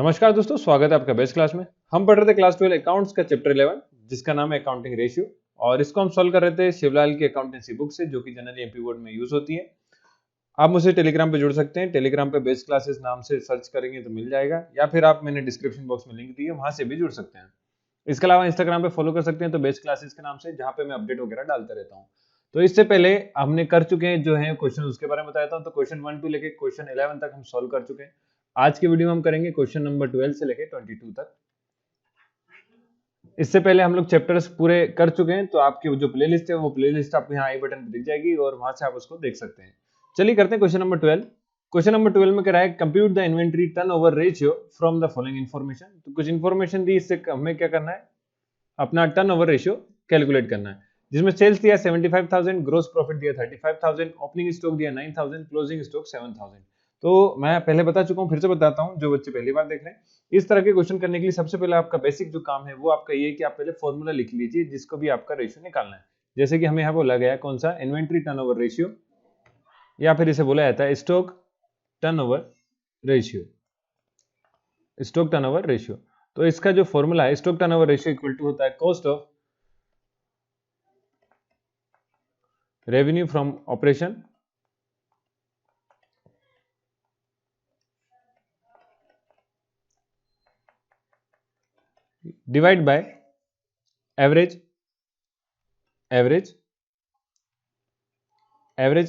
नमस्कार दोस्तों, स्वागत है आपका बेस्ट क्लास में। हम पढ़ रहे थे क्लास 12 अकाउंट्स का चैप्टर 11 जिसका नाम है अकाउंटिंग रेशियो, और इसको हम सॉल्व कर रहे थे शिवलाल की अकाउंटेंसी बुक से, जो कि जनरली एमपी बोर्ड में यूज होती है। आप मुझसे टेलीग्राम पे जुड़ सकते हैं। टेलीग्राम पे बेस्ट क्लासेस नाम से सर्च करेंगे तो मिल जाएगा, या फिर आप मैंने डिस्क्रिप्शन बॉक्स में लिंक दी है, वहां से भी जुड़ सकते हैं। इसके अलावा इंस्टाग्राम पे फॉलो कर सकते हैं तो बेस्ट क्लासेस के नाम से, जहां पे मैं अपडेट वगैरह डालता रहता हूँ। तो इससे पहले हमने कर चुके हैं जो है क्वेश्चन, उसके बारे में बताया था। तो क्वेश्चन 1 टू लेके क्वेश्चन 11 तक हम सॉल्व कर चुके हैं। आज की वीडियो में हम करेंगे क्वेश्चन नंबर 12 से लेके 22 तक। इससे पहले हम लोग चैप्टर्स पूरे कर चुके हैं, तो आपकी जो प्लेलिस्ट है वो प्लेलिस्ट आपको यहाँ आई बटन पे दिख जाएगी और वहां से आप उसको देख सकते हैं। चलिए करते हैं क्वेश्चन नंबर 12। क्वेश्चन नंबर 12 में कह रहा है compute the inventory turnover ratio from the following information. तो कुछ इन्फॉर्मेशन दी, इससे हमें क्या करना है, अपना टर्नओवर रेशियो कैलकुलेट करना है। जिसमें सेल्स दिया 75,000, ग्रोस प्रॉफिट दिया 35,000, ओपनिंग स्टॉक दिया 9,000, क्लोजिंग स्टॉक 7,000। तो मैं पहले बता चुका हूं, फिर से बताता हूं जो बच्चे पहली बार देख रहे हैं। इस तरह के क्वेश्चन करने के लिए सबसे पहले आपका बेसिक जो काम है वो आपका ये है कि आप पहले फॉर्मूला लिख लीजिए जिसको भी आपका रेशियो निकालना है। जैसे कि हमें यहाँ बोला गया कौन सा, इन्वेंट्री टर्नओवर रेशियो, या फिर इसे बोला जाता है stock turnover ratio. Stock turnover ratio, तो इसका जो फॉर्मूला है stock turnover ratio equal to होता है cost of revenue from operation divide by average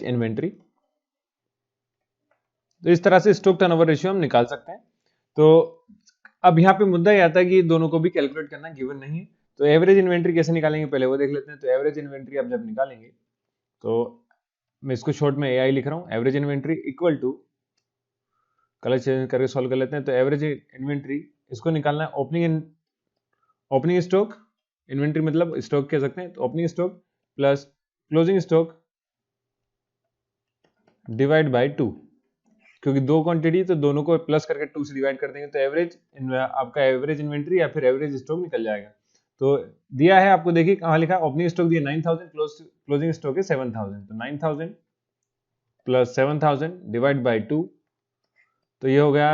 inventory. तो इस तरह से स्टॉक टर्नओवर रेशियो हम निकाल सकते हैं। तो अब यहाँ पे मुद्दा ये आता है कि दोनों को भी कैलकुलेट करना गिवन नहीं है। तो एवरेज इन्वेंट्री कैसे निकालेंगे पहले वो देख लेते हैं। तो एवरेज इन्वेंट्री आप जब निकालेंगे, तो मैं इसको शॉर्ट में एआई लिख रहा हूँ। Average inventory equal to, colour change करके सॉल्व कर लेते हैं। तो एवरेज इन्वेंट्री इसको निकालना है ओपनिंग स्टॉक, इन्वेंट्री मतलब स्टॉक कह सकते हैं। तो opening stock plus closing stock divide by 2, क्योंकि दो क्वांटिटी तो दोनों को प्लस करके 2 से डिवाइड कर देंगे तो एवरेज आपका एवरेज इन्वेंट्री या फिर एवरेज स्टॉक निकल जाएगा। तो दिया है आपको, देखिए कहाँ लिखा है, ओपनिंग स्टॉक दिया 9,000, क्लोजिंग स्टॉक है 7,000। तो 9,000 प्लस 7,000 डिवाइड बाय 2, तो ये हो गया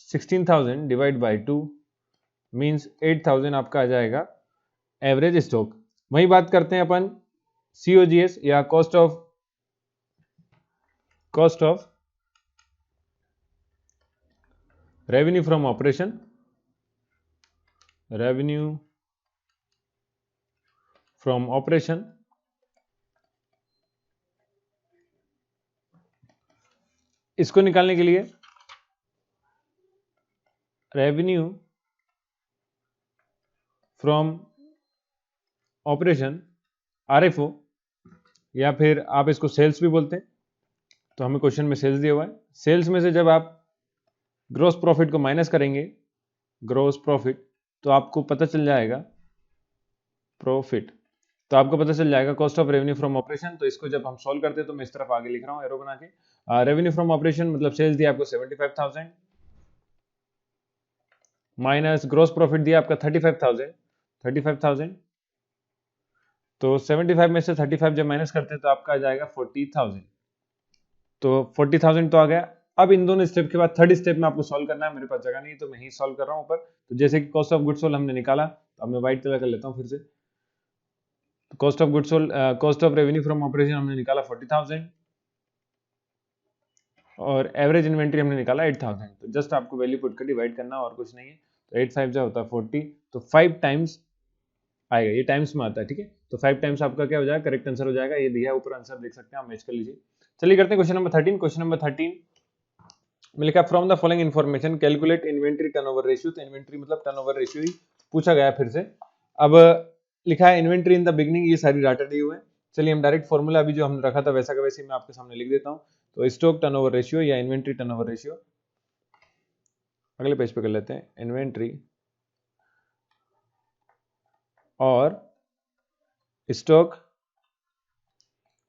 16,000 डिवाइड बाय 2 मीन्स 8,000 आपका आ जाएगा एवरेज स्टॉक। वही बात करते हैं अपन COGS या cost of revenue from operation, इसको निकालने के लिए रेवेन्यू फ्रॉम ऑपरेशन RFO, या फिर आप इसको सेल्स भी बोलते हैं। तो हमें क्वेश्चन में सेल्स दिया हुआ है। सेल्स में से जब आप ग्रोस प्रॉफिट को माइनस करेंगे, ग्रोस प्रॉफिट, तो आपको पता चल जाएगा cost of revenue from operation. तो इसको जब हम सॉल्व करते हैं तो मैं इस तरफ आगे लिख रहा हूं एरो बना के। रेवेन्यू फ्रॉम ऑपरेशन मतलब सेल्स दिया आपको 75,000 माइनस ग्रोस प्रॉफिट दिया आपका 35,000। तो 75 में से 35 जब माइनस करते हैं तो आपका आ जाएगा 40,000। तो 40,000 तो आ गया। अब इन दोनों स्टेप के बाद थर्ड स्टेप में आपको सॉल्व करना है। मेरे पास जगह नहीं तो मैं ही सॉल्व कर रहा हूं ऊपर। तो जैसे कि कॉस्ट ऑफ गुड्स सोल्ड हमने निकाला, तो अब मैं व्हाइट कलर कर लेता हूं फिर से। Cost of goods sold, cost of revenue from operation हमने निकाला 40,000 और एवरेज इन्वेंट्री हमने निकाला 8,000। तो जस्ट आपको वैल्यू पुट कर डिवाइड करना और कुछ नहीं है। तो 8 5 जो होता है 40, तो 5 टाइम्स आएगा, ये टाइम्स में आता है, ठीक है। तो 5 टाइम्स आपका क्या हो जाएगा, करेक्ट आंसर हो जाएगा। ये दिया ऊपर आंसर देख सकते हैं, आप मैच कर लीजिए। चलिए करते हैं क्वेश्चन नंबर 13। क्वेश्चन नंबर 13 में लिखा from the following information calculate inventory turnover ratio. तो इन्वेंट्री मतलब टर्नओवर रेशियो ही पूछा गया फिर से। अब लिखा है इन्वेंट्री इन द बिगनिंग, ये सारी डाटा दी हुए हैं। चलिए हम डायरेक्ट फॉर्मूला अभी जो हमने रखा था वैसा का वैसे मैं आपके सामने लिख देता हूं। तो स्टॉक टर्नओवर रेशियो या इन्वेंट्री टर्नओवर रेशियो, अगले पेज पे कर लेते हैं, इन्वेंट्री और स्टॉक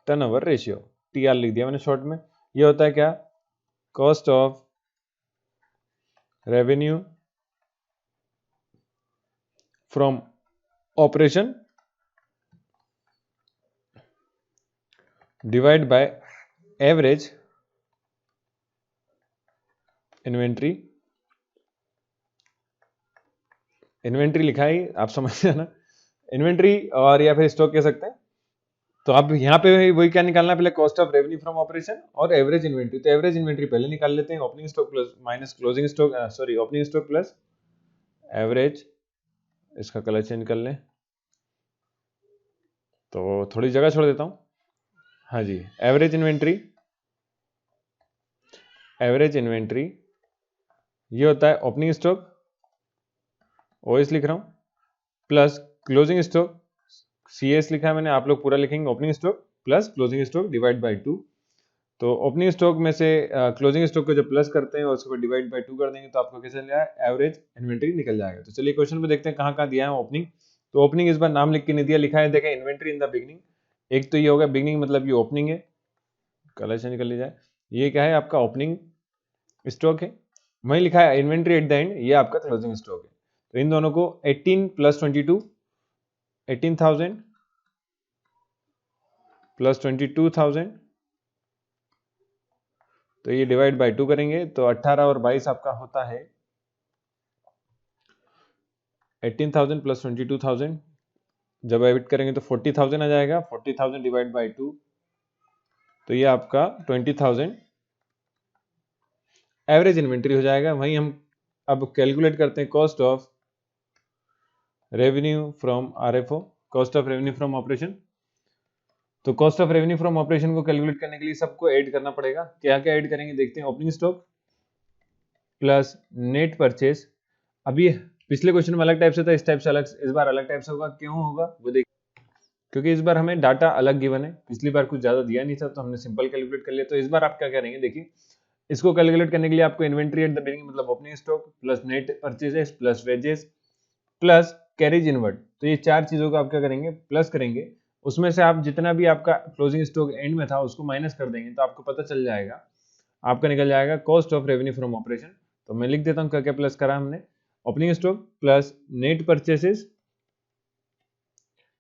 टर्नओवर रेशियो, TR लिख दिया मैंने शॉर्ट में। ये होता है क्या, cost of revenue from operation divide by average inventory inventory लिखा है आप समझ जाना, इन्वेंट्री और या फिर स्टॉक कह सकते हैं। तो आप यहाँ पे वही क्या निकालना है, पहले cost of revenue from operation और एवरेज इन्वेंट्री। तो एवरेज इन्वेंट्री पहले निकाल लेते हैं, opening stock plus minus closing stock, sorry opening stock plus average, इसका कलर चेंज कर लें तो थोड़ी जगह छोड़ देता हूँ। हाँ जी, एवरेज इन्वेंट्री, एवरेज इन्वेंट्री ये होता है ओपनिंग स्टॉक, ओएस लिख रहा हूँ, प्लस क्लोजिंग स्टॉक, सीएस लिखा है मैंने, आप लोग पूरा लिखेंगे, opening stock plus closing stock divide by 2। तो ओपनिंग स्टॉक में से क्लोजिंग स्टॉक को जब प्लस करते हैं और उसके बाद डिवाइड बाय 2 कर देंगे तो आपको कैसे चलेगा, एवरेज इन्वेंट्री निकल जाएगा। तो चलिए क्वेश्चन में देखते हैं कहाँ कहाँ दिया है ओपनिंग। तो ओपनिंग इस बार नाम लिख के नहीं दिया, लिखा है देखें इन्वेंट्री इन द बिगनिंग। एक तो ये होगा बिगनिंग मतलब ये ओपनिंग है, कलर चेंज कर लीजिए, ये क्या है आपका ओपनिंग स्टॉक है। वहीं लिखा है इन्वेंट्री एट द एंड, ये आपका क्लोजिंग स्टॉक है। तो इन दोनों को 18 प्लस 22, 18,000 प्लस 22,000, तो ये डिवाइड बाय 2 करेंगे तो 18 और 22 आपका होता है 18,000 प्लस 22,000, जब एडिट करेंगे तो 40,000 आ जाएगा, 40,000 डिवाइड बाय 2 तो ये आपका 20,000 एवरेज इन्वेंट्री हो जाएगा। वहीं हम अब कैलकुलेट करते हैं cost of revenue from RFO, cost of revenue from operation. तो cost of revenue from operation को कैलकुलेट करने के लिए सबको ऐड करना पड़ेगा। क्या क्या ऐड करेंगे देखते हैं, opening stock plus net purchase. अभी पिछले क्वेश्चन में अलग टाइप से था, इस टाइप से अलग, इस बार अलग टाइप से होगा। क्यों होगा वो देखिए, क्योंकि इस बार हमें डाटा अलग गिवन है, पिछली बार कुछ ज्यादा दिया नहीं था तो हमने सिंपल कैलकुलेट कर लिया। तो इस बार आप क्या करेंगे देखिए, इसको कैलकुलेट करने के लिए आपको इन्वेंट्री एट द बिगिनिंग मतलब opening stock plus net purchases plus wages plus carriage inward, तो ये चार चीजों को आप क्या करेंगे, प्लस करेंगे। उसमें से आप जितना भी आपका क्लोजिंग स्टॉक एंड में था उसको माइनस कर देंगे तो आपको पता चल जाएगा, आपका निकल जाएगा cost of revenue from operation. तो मैं लिख देता हूँ क्या क्या प्लस करा हमने, opening stock plus net purchases,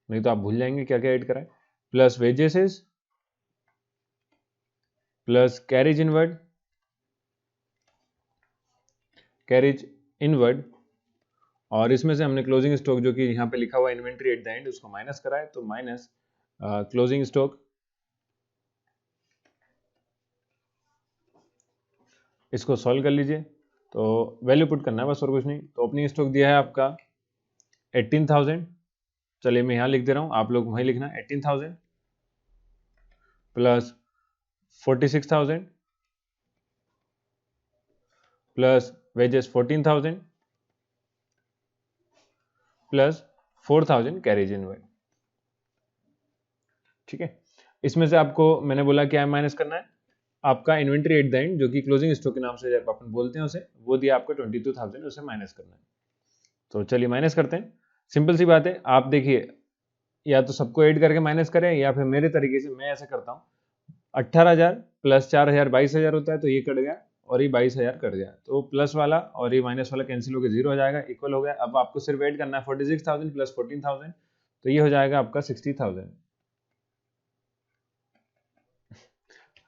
नहीं तो आप भूल जाएंगे क्या क्या ऐड करा है, plus wages plus carriage inward, carriage inward, और इसमें से हमने क्लोजिंग स्टॉक जो कि यहाँ पे लिखा हुआ इन्वेंट्री एट द एंड उसको माइनस करा है, तो माइनस क्लोजिंग स्टॉक, इसको सॉल्व कर लीजिए। तो वैल्यू पुट करना है बस और कुछ नहीं। तो ओपनिंग स्टॉक दिया है आपका 18,000, चलिए मैं यहाँ लिख दे रहा हूँ, आप लोग वहीं लिखना, 18,000 plus 46,000 plus wages 14,000 plus 4,000 carriage inward. ठीक है, इसमें से आपको मैंने बोला क्या माइनस करना है, आपका इन्वेंट्री एट द एंड जो कि क्लोजिंग स्टॉक के नाम से अपन बोलते हैं उसे, वो दिया आपको 22,000, उसे माइनस करना है। तो चलिए माइनस करते हैं, सिंपल सी बात है। आप देखिए या तो सबको ऐड करके माइनस करें या फिर मेरे तरीके से मैं ऐसा करता हूँ, 18,000 प्लस 4,000 22,000 होता है, तो ये कट गया और ये 22,000 कट गया, तो प्लस वाला और ये माइनस वाला कैंसिल होकर 0 हो जाएगा, इक्वल हो गया। अब आपको सिर्फ ऐड करना है 46,000 प्लस 14,000, तो ये हो जाएगा आपका 60,000।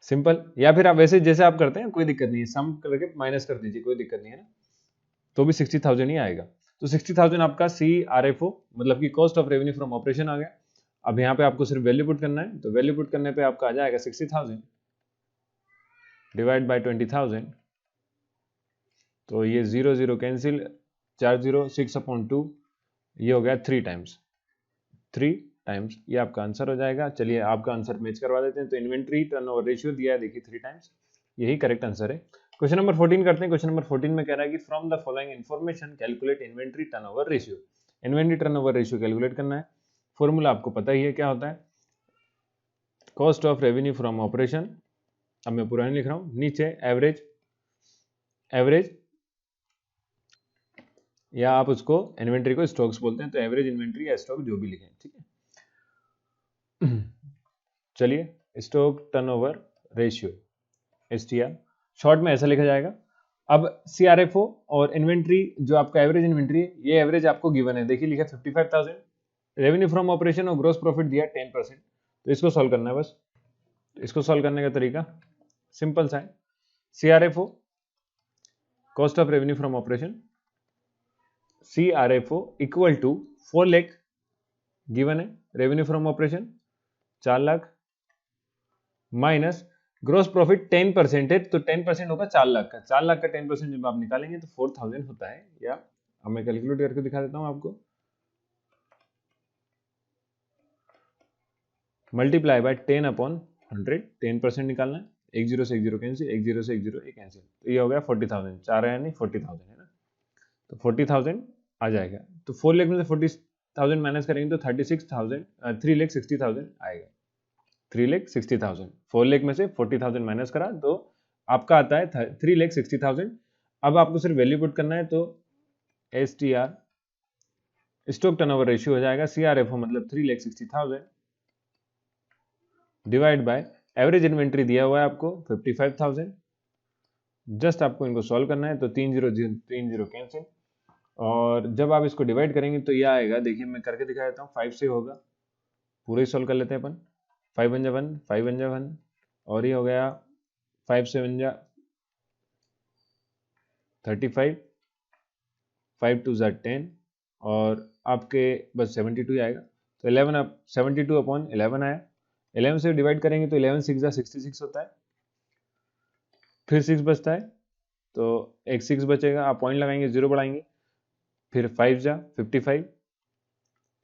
सिंपल, या फिर आप वैसे जैसे आप करते हैं कोई दिक्कत नहीं है, सम करके माइनस कर दीजिए, कोई दिक्कत नहीं है ना, तो भी 60,000 ही आएगा। तो 60,000 आपका CRFO मतलब कि cost of revenue from operation आ गया। अब यहाँ पे आपको सिर्फ वैल्यू पुट करना है, तो वैल्यू पुट करने पे आपका आ जाएगा 60,000 डिवाइड बाय 20,000, तो ये 0 0 कैंसिल, 4 0 6/2, ये हो गया 3 टाइम्स, 3 टाइम्स, ये आपका आंसर हो जाएगा। चलिए आपका आंसर मैच करवा देते हैं। तो इन्वेंट्री टर्नओवर रेशियो दिया है देखिए 3 टाइम्स, यही करेक्ट आंसर है। क्वेश्चन नंबर 14 करते हैं। क्वेश्चन नंबर 14 में कह रहा है कि from the following information calculate inventory turnover ratio. Inventory turnover ratio calculate करना है, फॉर्मूला आपको पता ही है क्या होता है, cost of revenue from operation, अब मैं पूरा नहीं लिख रहा हूँ, नीचे एवरेज, एवरेज या आप उसको इन्वेंट्री को स्टॉक्स बोलते हैं, तो एवरेज इन्वेंट्री या स्टॉक जो भी लिखें, ठीक है। चलिए stock turnover ratio STR short में ऐसा लिखा जाएगा। अब CRFO और इन्वेंट्री जो आपका एवरेज इन्वेंट्री है, ये एवरेज आपको गिवन है, देखिए लिखा 55,000, रेवेन्यू फ्रॉम ऑपरेशन और ग्रोस प्रॉफिट दिया 10%। तो इसको सॉल्व करना है बस। इसको सॉल्व करने का तरीका सिंपल सा है, CRFO cost of revenue from operation CRFO equal to 4 lakh given है, revenue from operation 4 lakh minus gross profit 10% है, तो 10% होगा 4 लाख का। 4 लाख का 10% जब आप निकालेंगे तो 4000 होता है, या अब मैं कैलकुलेट करके दिखा देता हूं आपको। मल्टीप्लाई बाय 10/100, 10% निकालना है, एक जीरो से एक जीरो कैंसिल, एक जीरो से एक जीरो एक कैंसिल, तो ये हो गया 40,000, 4 है नहीं 40,000 है ना, तो 40,000 आ जाएगा। तो 4 लाख में से 40,000 माइनस करेंगे तो 36,000 3,60,000 आएगा, 3,60,000। 4 लाख में से 40,000 माइनस करा तो आपका आता है 3,60,000। अब आपको सिर्फ वैल्यू पुट करना है, तो STR स्टॉक टर्नओवर रेशियो हो जाएगा CRFO मतलब 3,60,000 डिवाइड बाय एवरेज इन्वेंट्री दिया हुआ है आपको 55,000। जस्ट आपको इनको सॉल्व करना है, तो 3 0 कैंसिल, और जब आप इसको डिवाइड करेंगे तो ये आएगा, देखिए मैं करके दिखा देता हूँ, 5 से होगा, पूरा ही सॉल्व कर लेते हैं अपन। 5 1 जा 1, 5 1 जा 1, और ये हो गया 5 से 1 जा 35, 5 2 जा 10, और आपके बस 72 आएगा, तो 11 अब 72/11 आया। 11 से डिवाइड करेंगे तो 11 6 जा 66 होता है, फिर 6 बचता है, तो एक 6 बचेगा, आप पॉइंट लगाएंगे, 0 बढ़ाएंगे, फिर 5 जा 55,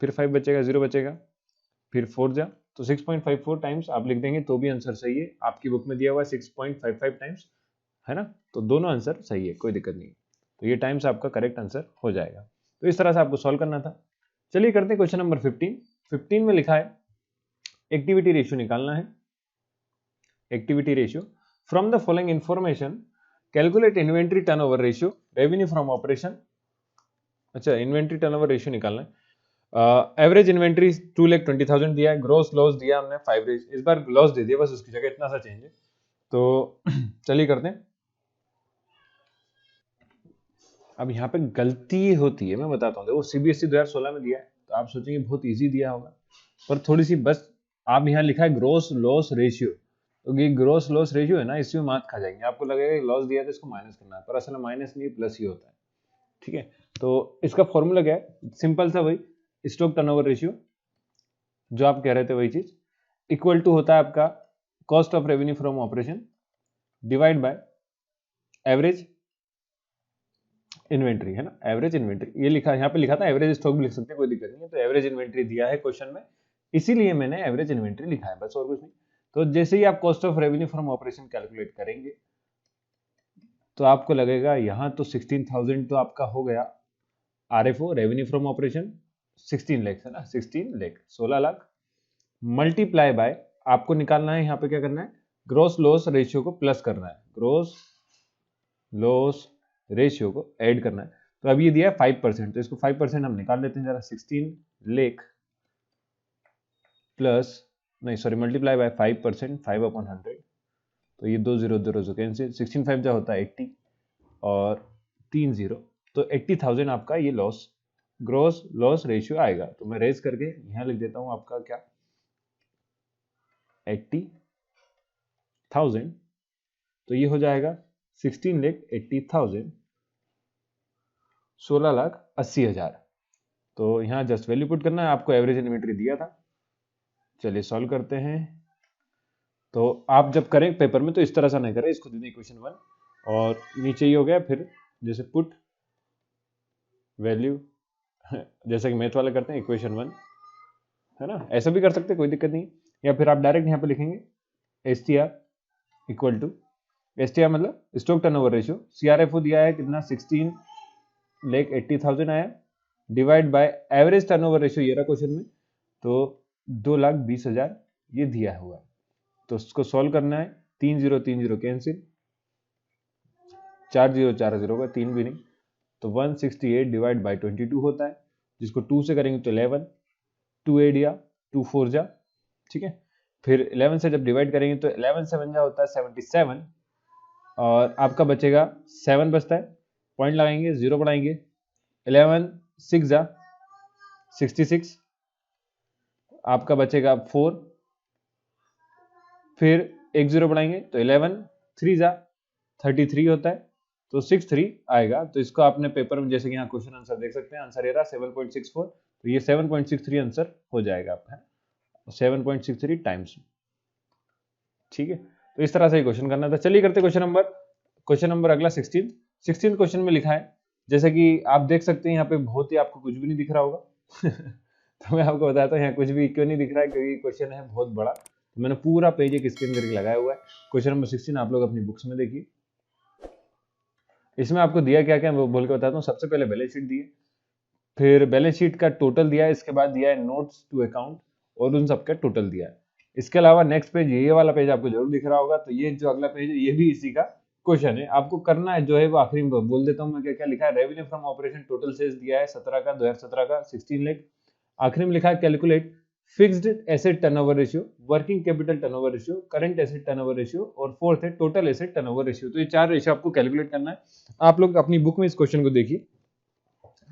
फिर 5 बचेगा, 0 बचेगा, फिर 4 जा, तो 6.54 टाइम्स आप लिख देंगे तो भी आंसर सही है। आपकी बुक में दिया हुआ 6.55 टाइम्स है ना, तो दोनों आंसर सही है, कोई दिक्कत नहीं, तो ये टाइम्स आपका करेक्ट आंसर हो जाएगा। तो इस तरह से आपको सॉल्व करना था। चलिए करते हैं क्वेश्चन नंबर 15। 15 में लिखा है एक्टिविटी रेशियो निकालना है। Activity ratio from the following information calculate inventory turnover ratio, revenue from operation. अच्छा, इन्वेंट्री टर्नओवर रेशियो निकालना है। एवरेज इन्वेंट्री 2,20,000 दिया है, ग्रोस लॉस दिया हमने 5 डेज, इस बार लॉस दे दिया, बस उसकी जगह इतना सा चेंज है, तो चलिए करते हैं। अब यहाँ पे गलती होती है, मैं बताता हूँ, देखो CBSE 2016 में दिया है, तो आप सोचेंगे बहुत इजी दिया होगा, पर थोड़ी सी बस, आप यहाँ लिखा है ग्रोस लॉस रेशियो, तो ये ग्रोस लॉस रेशियो है ना, इसमें मार्क खा जाएंगे, आपको लगेगा लॉस दिया तो इसको माइनस करना है, पर असल में माइनस नहीं प्लस ही होता है, ठीक है। तो इसका फॉर्मूला क्या है, सिंपल सा, वही स्टॉक टर्नओवर रेशियो जो आप कह रहे थे वही चीज, इक्वल टू होता है आपका cost of revenue from operation divide by average inventory, है ना, एवरेज इन्वेंट्री, ये लिखा, यहाँ पे लिखा था, एवरेज स्टॉक भी लिख सकते हैं, कोई दिक्कत नहीं है, तो एवरेज इन्वेंट्री दिया है क्वेश्चन में, इसीलिए मैंने एवरेज इन्वेंट्री लिखा है, बस और कुछ नहीं। तो जैसे ही आप cost of revenue from operation calculate करेंगे तो आपको लगेगा यहाँ तो 16,000 तो आपका हो गया RFO, revenue from operation 16 lakh है ना, 16 लाख 16 लाख मल्टीप्लाई बाय, आपको निकालना है यहाँ पे क्या करना है, ग्रोस लॉस रेशियो को प्लस करना है, ग्रोस लॉस रेशियो को ऐड करना है। तो अब ये दिया है 5%, तो इसको 5% हम निकाल लेते हैं जरा, 16 लाख प्लस, नहीं सॉरी, मल्टीप्लाई बाय 5%, 5/100, तो ये 2 0 2 0 कैंसिल, 16 5 जा होता है 80, और 3 0, तो 80,000 आपका ये लॉस, ग्रोस लॉस रेशियो आएगा। तो मैं रेज करके यहाँ लिख देता हूँ आपका क्या, 80,000, तो ये हो जाएगा 16,80,000, 16,80,000। तो यहाँ जस्ट वैल्यू पुट करना है, आपको एवरेज इन्वेंट्री दिया था। चलिए सॉल्व करते हैं। तो आप जब करें पेपर में तो इस तरह से नहीं करें, इसको दे दें इक्वेशन 1, और नीचे ही हो गया, फिर जैसे पुट वैल्यू जैसे कि मैथ वाले करते हैं, इक्वेशन 1, है ना, ऐसा भी कर सकते हैं, कोई दिक्कत नहीं, या फिर आप डायरेक्ट यहाँ पे लिखेंगे STR इक्वल टू, STR मतलब स्टॉक टर्नओवर रेशियो, CRFO दिया है कितना 16,80,000 आया, divide by average turnover ratio ये रहा क्वेश्चन में, तो 2,20,000 ये दिया हुआ है, तो उसको सॉल्व करना है, 3 0 3 0 कैंसिल, 4 0 4 0 का 3 भी नहीं, तो 168 डिवाइड बाय 22 होता है, जिसको 2 से करेंगे तो 11, 2 8 या 2 4 जा, ठीक है, फिर 11 से जब डिवाइड करेंगे तो 11 7 जा होता है 77, और आपका बचेगा 7 बचता है, पॉइंट लगाएंगे, 0 बढ़ाएंगे, 11 6 जा 66, आपका बचेगा 4, फिर एक 0 बढ़ाएंगे तो 11 3 जा 33 होता है, तो 63 आएगा। तो इसको आपने पेपर में जैसे कि यहाँ क्वेश्चन आंसर देख सकते हैं, आंसर ये रहा 7.64, तो ये 7.63 आंसर हो जाएगा आपका, 7.63 टाइम्स। ठीक है, तो इस तरह से क्वेश्चन करना था। चलिए करते क्वेश्चन नंबर अगला 16 क्वेश्चन में लिखा है, जैसे कि आप देख सकते हैं यहाँ पे बहुत ही आपको कुछ भी नहीं दिख रहा होगा तो मैं आपको बताता हूँ यहाँ कुछ भी क्यों नहीं दिख रहा है, क्योंकि क्वेश्चन है बहुत बड़ा, तो मैंने पूरा पेज एक स्क्रीन करके लगाया हुआ है। क्वेश्चन नंबर 16 आप लोग अपनी बुक्स में देखिए। इसमें आपको दिया क्या क्या वो बोल के बताता हूँ। सबसे पहले बैलेंस शीट दिए, फिर बैलेंस शीट का टोटल दिया है, इसके बाद दिया है नोट्स टू अकाउंट और उन सबका टोटल दिया है। इसके अलावा नेक्स्ट पेज, ये वाला पेज आपको जरूर दिख रहा होगा, तो ये जो अगला पेज है ये भी इसी का क्वेश्चन है। आपको करना है जो है वो आखिरी में बोल देता हूँ मैं क्या क्या लिखा है। Revenue from operation total sales दिया है 17 का, 2017 का 16 लाख। आखिरी में लिखा है calculate fixed asset turnover ratio, working capital turnover ratio, current asset turnover ratio और फोर्थ है टोटल एसेट टर्नओवर रेशियो। तो ये 4 रेशियो आपको कैलकुलेट करना है। आप लोग अपनी बुक में इस क्वेश्चन को देखिए,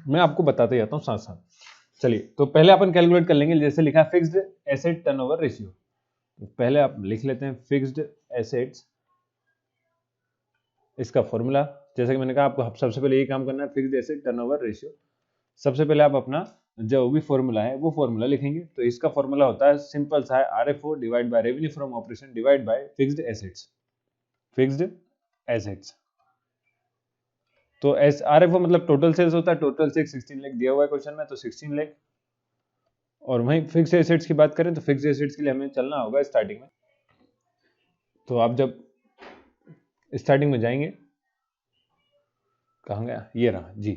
मैं आपको बताते जाता हूँ साथ साथ। चलिए, तो पहले अपन कैलकुलेट कर लेंगे। जैसे लिखा है फिक्स्ड एसेट टर्नओवर रेशियो, तो पहले आप लिख लेते हैं फिक्स्ड एसेट्स, इसका फॉर्मूला जैसे कि मैंने कहा आपको सबसे पहले ये काम करना है, फिक्स्ड एसेट टर्नओवर रेशियो। सबसे पहले आप अपना जो भी फॉर्मूला है वो फॉर्मूला लिखेंगे। तो इसका फॉर्मूला होता है सिंपल सा है, RFO divide by revenue from operation divide bye fixed assets. Fixed assets तो आरएफओ मतलब टोटल सेल्स होता है, टोटल सेल्स 16 लाख दिया हुआ है क्वेश्चन में, तो 16 लाख। और वहीं फिक्स्ड एसेट्स की बात करें तो फिक्स्ड एसेट्स के लिए हमें चलना होगा स्टार्टिंग में। तो आप जब स्टार्टिंग में जाएंगे, कहाँ गया, ये रहा जी,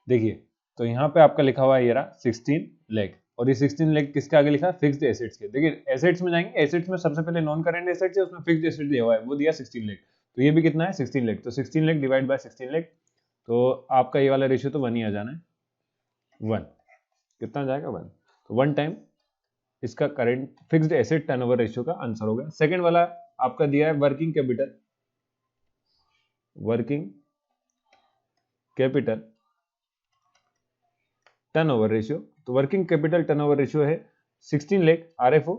देखिए तो यहाँ पे आपका लिखा हुआ है ये रहा 16 लाख, और ये 16 लाख किसके आगे लिखा है, फिक्स्ड एसेट्स के। देखिए एसेट्स में जाएंगे, एसेट्स में सबसे पहले नॉन करेंट एसेट्स है, उसमें फिक्स्ड एसेट दिया हुआ है, वो दिया 16 लाख। तो ये भी कितना है 16 लाख, तो 16 लाख डिवाइड बाय 16 लाख, तो आपका ये वाला रेशियो तो 1 ही आ जाना है, 1 कितना जाएगा 1, तो 1 टाइम इसका current fixed asset turnover ratio का आंसर हो गया। सेकंड वाला आपका दिया है working capital, working capital turnover ratio. तो वर्किंग कैपिटल टर्नओवर रेशियो है 16 लाख आरएफओ।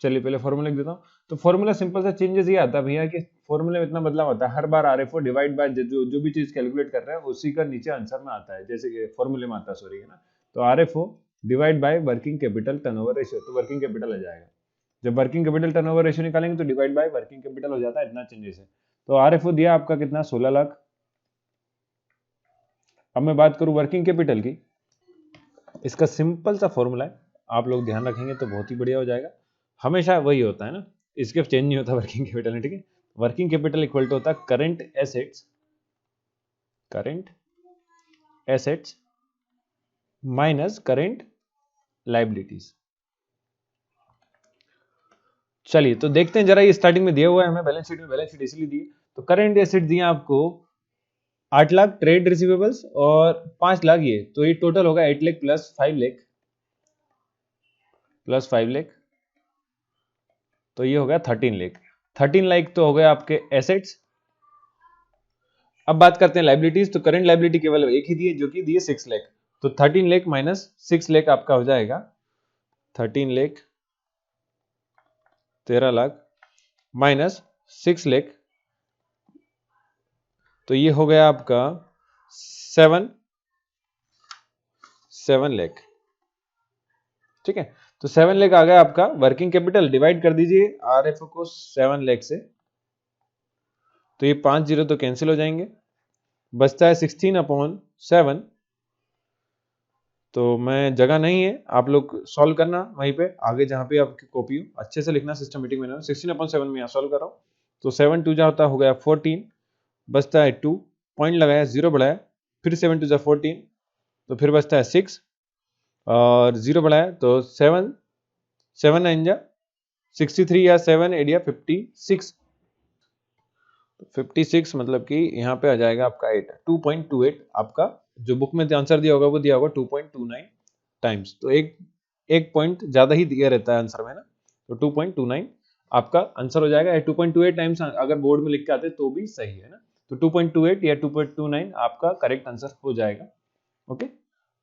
चलिए पहले फॉर्मूला लिख देता हूँ। तो फॉर्मूला सिंपल सा चेंजेस ये आता है भैया कि फॉर्मूले में इतना बदलाव आता है, हर बार आरएफओ डिवाइड बाय जो भी चीज कैलकुलेट कर रहे हैं उसी का नीचे आंसर में आता है, जैसे कि फॉर्मूले में आता है, सॉरी है ना। तो RFO divide by working capital turnover ratio, तो वर्किंग कैपिटल आ जाएगा। जब वर्किंग कैपिटल टर्नओवर रेशियो निकालेंगे तो डिवाइड बाय वर्किंग कैपिटल हो जाता है, इतना चेंजेस है। तो आरएफओ दिया आपका कितना 16 लाख। अब मैं बात करूं वर्किंग कैपिटल की, इसका सिंपल सा फॉर्मूला है, आप लोग ध्यान रखेंगे तो बहुत ही बढ़िया हो जाएगा। हमेशा वही होता है ना, इसके चेंज नहीं होता वर्किंग कैपिटल में, ठीक है। वर्किंग कैपिटल इक्वल टू होता है current assets minus current liabilities. चलिए तो देखते हैं जरा, ये स्टार्टिंग में दिया हुआ है हमें बैलेंस शीट में, बैलेंस शीट इसलिए दी। तो करंट एसेट दिया आपको 8 लाख ट्रेड रिसीवेबल्स और 5 लाख ये, तो ये टोटल होगा 8 लाख प्लस 5 लाख, तो ये हो गया 13 लाख। 13 लाख तो हो गया आपके एसेट्स। अब बात करते हैं लायबिलिटीज। तो करंट लायबिलिटी केवल एक ही दी है जो कि दी है 6 लाख, तो 13 लाख माइनस 6 लाख आपका हो जाएगा 13 लाख, 13 लाख माइनस 6 लाख, तो ये हो गया आपका 7 लाख। ठीक है, तो 7 लाख आ गया आपका वर्किंग कैपिटल। डिवाइड कर दीजिए आरएफओ को 7 लाख से, तो ये 5 जीरो तो कैंसिल हो जाएंगे, बचता है 16/7। तो मैं जगह नहीं है, आप लोग सॉल्व करना वहीं पे आगे जहां पे आपकी कॉपी हो, अच्छे से लिखना सिस्टमेटिक में। 16/7 में यहाँ सॉल्व कर रहा हूँ, तो 7 2 होता हो गया 14, बचता है 2, पॉइंट लगाया 0 बढ़ाया, फिर 7 2 14, तो फिर बचता है 6 और 0 बढ़ाया, तो 7 9 63 या 7 8 या 56, 56 मतलब कि यहाँ पे आ जाएगा आपका 8, 2.28। आपका जो बुक में आंसर दिया होगा वो दिया होगा 2.29 टाइम्स, तो एक पॉइंट ज्यादा ही दिया रहता है आंसर में ना, तो 2.29 आपका आंसर हो जाएगा। 2.28 टाइम्स अगर बोर्ड में लिख के आते तो भी सही है ना, तो 2.28 या 2.29 आपका करेक्ट आंसर हो जाएगा। ओके,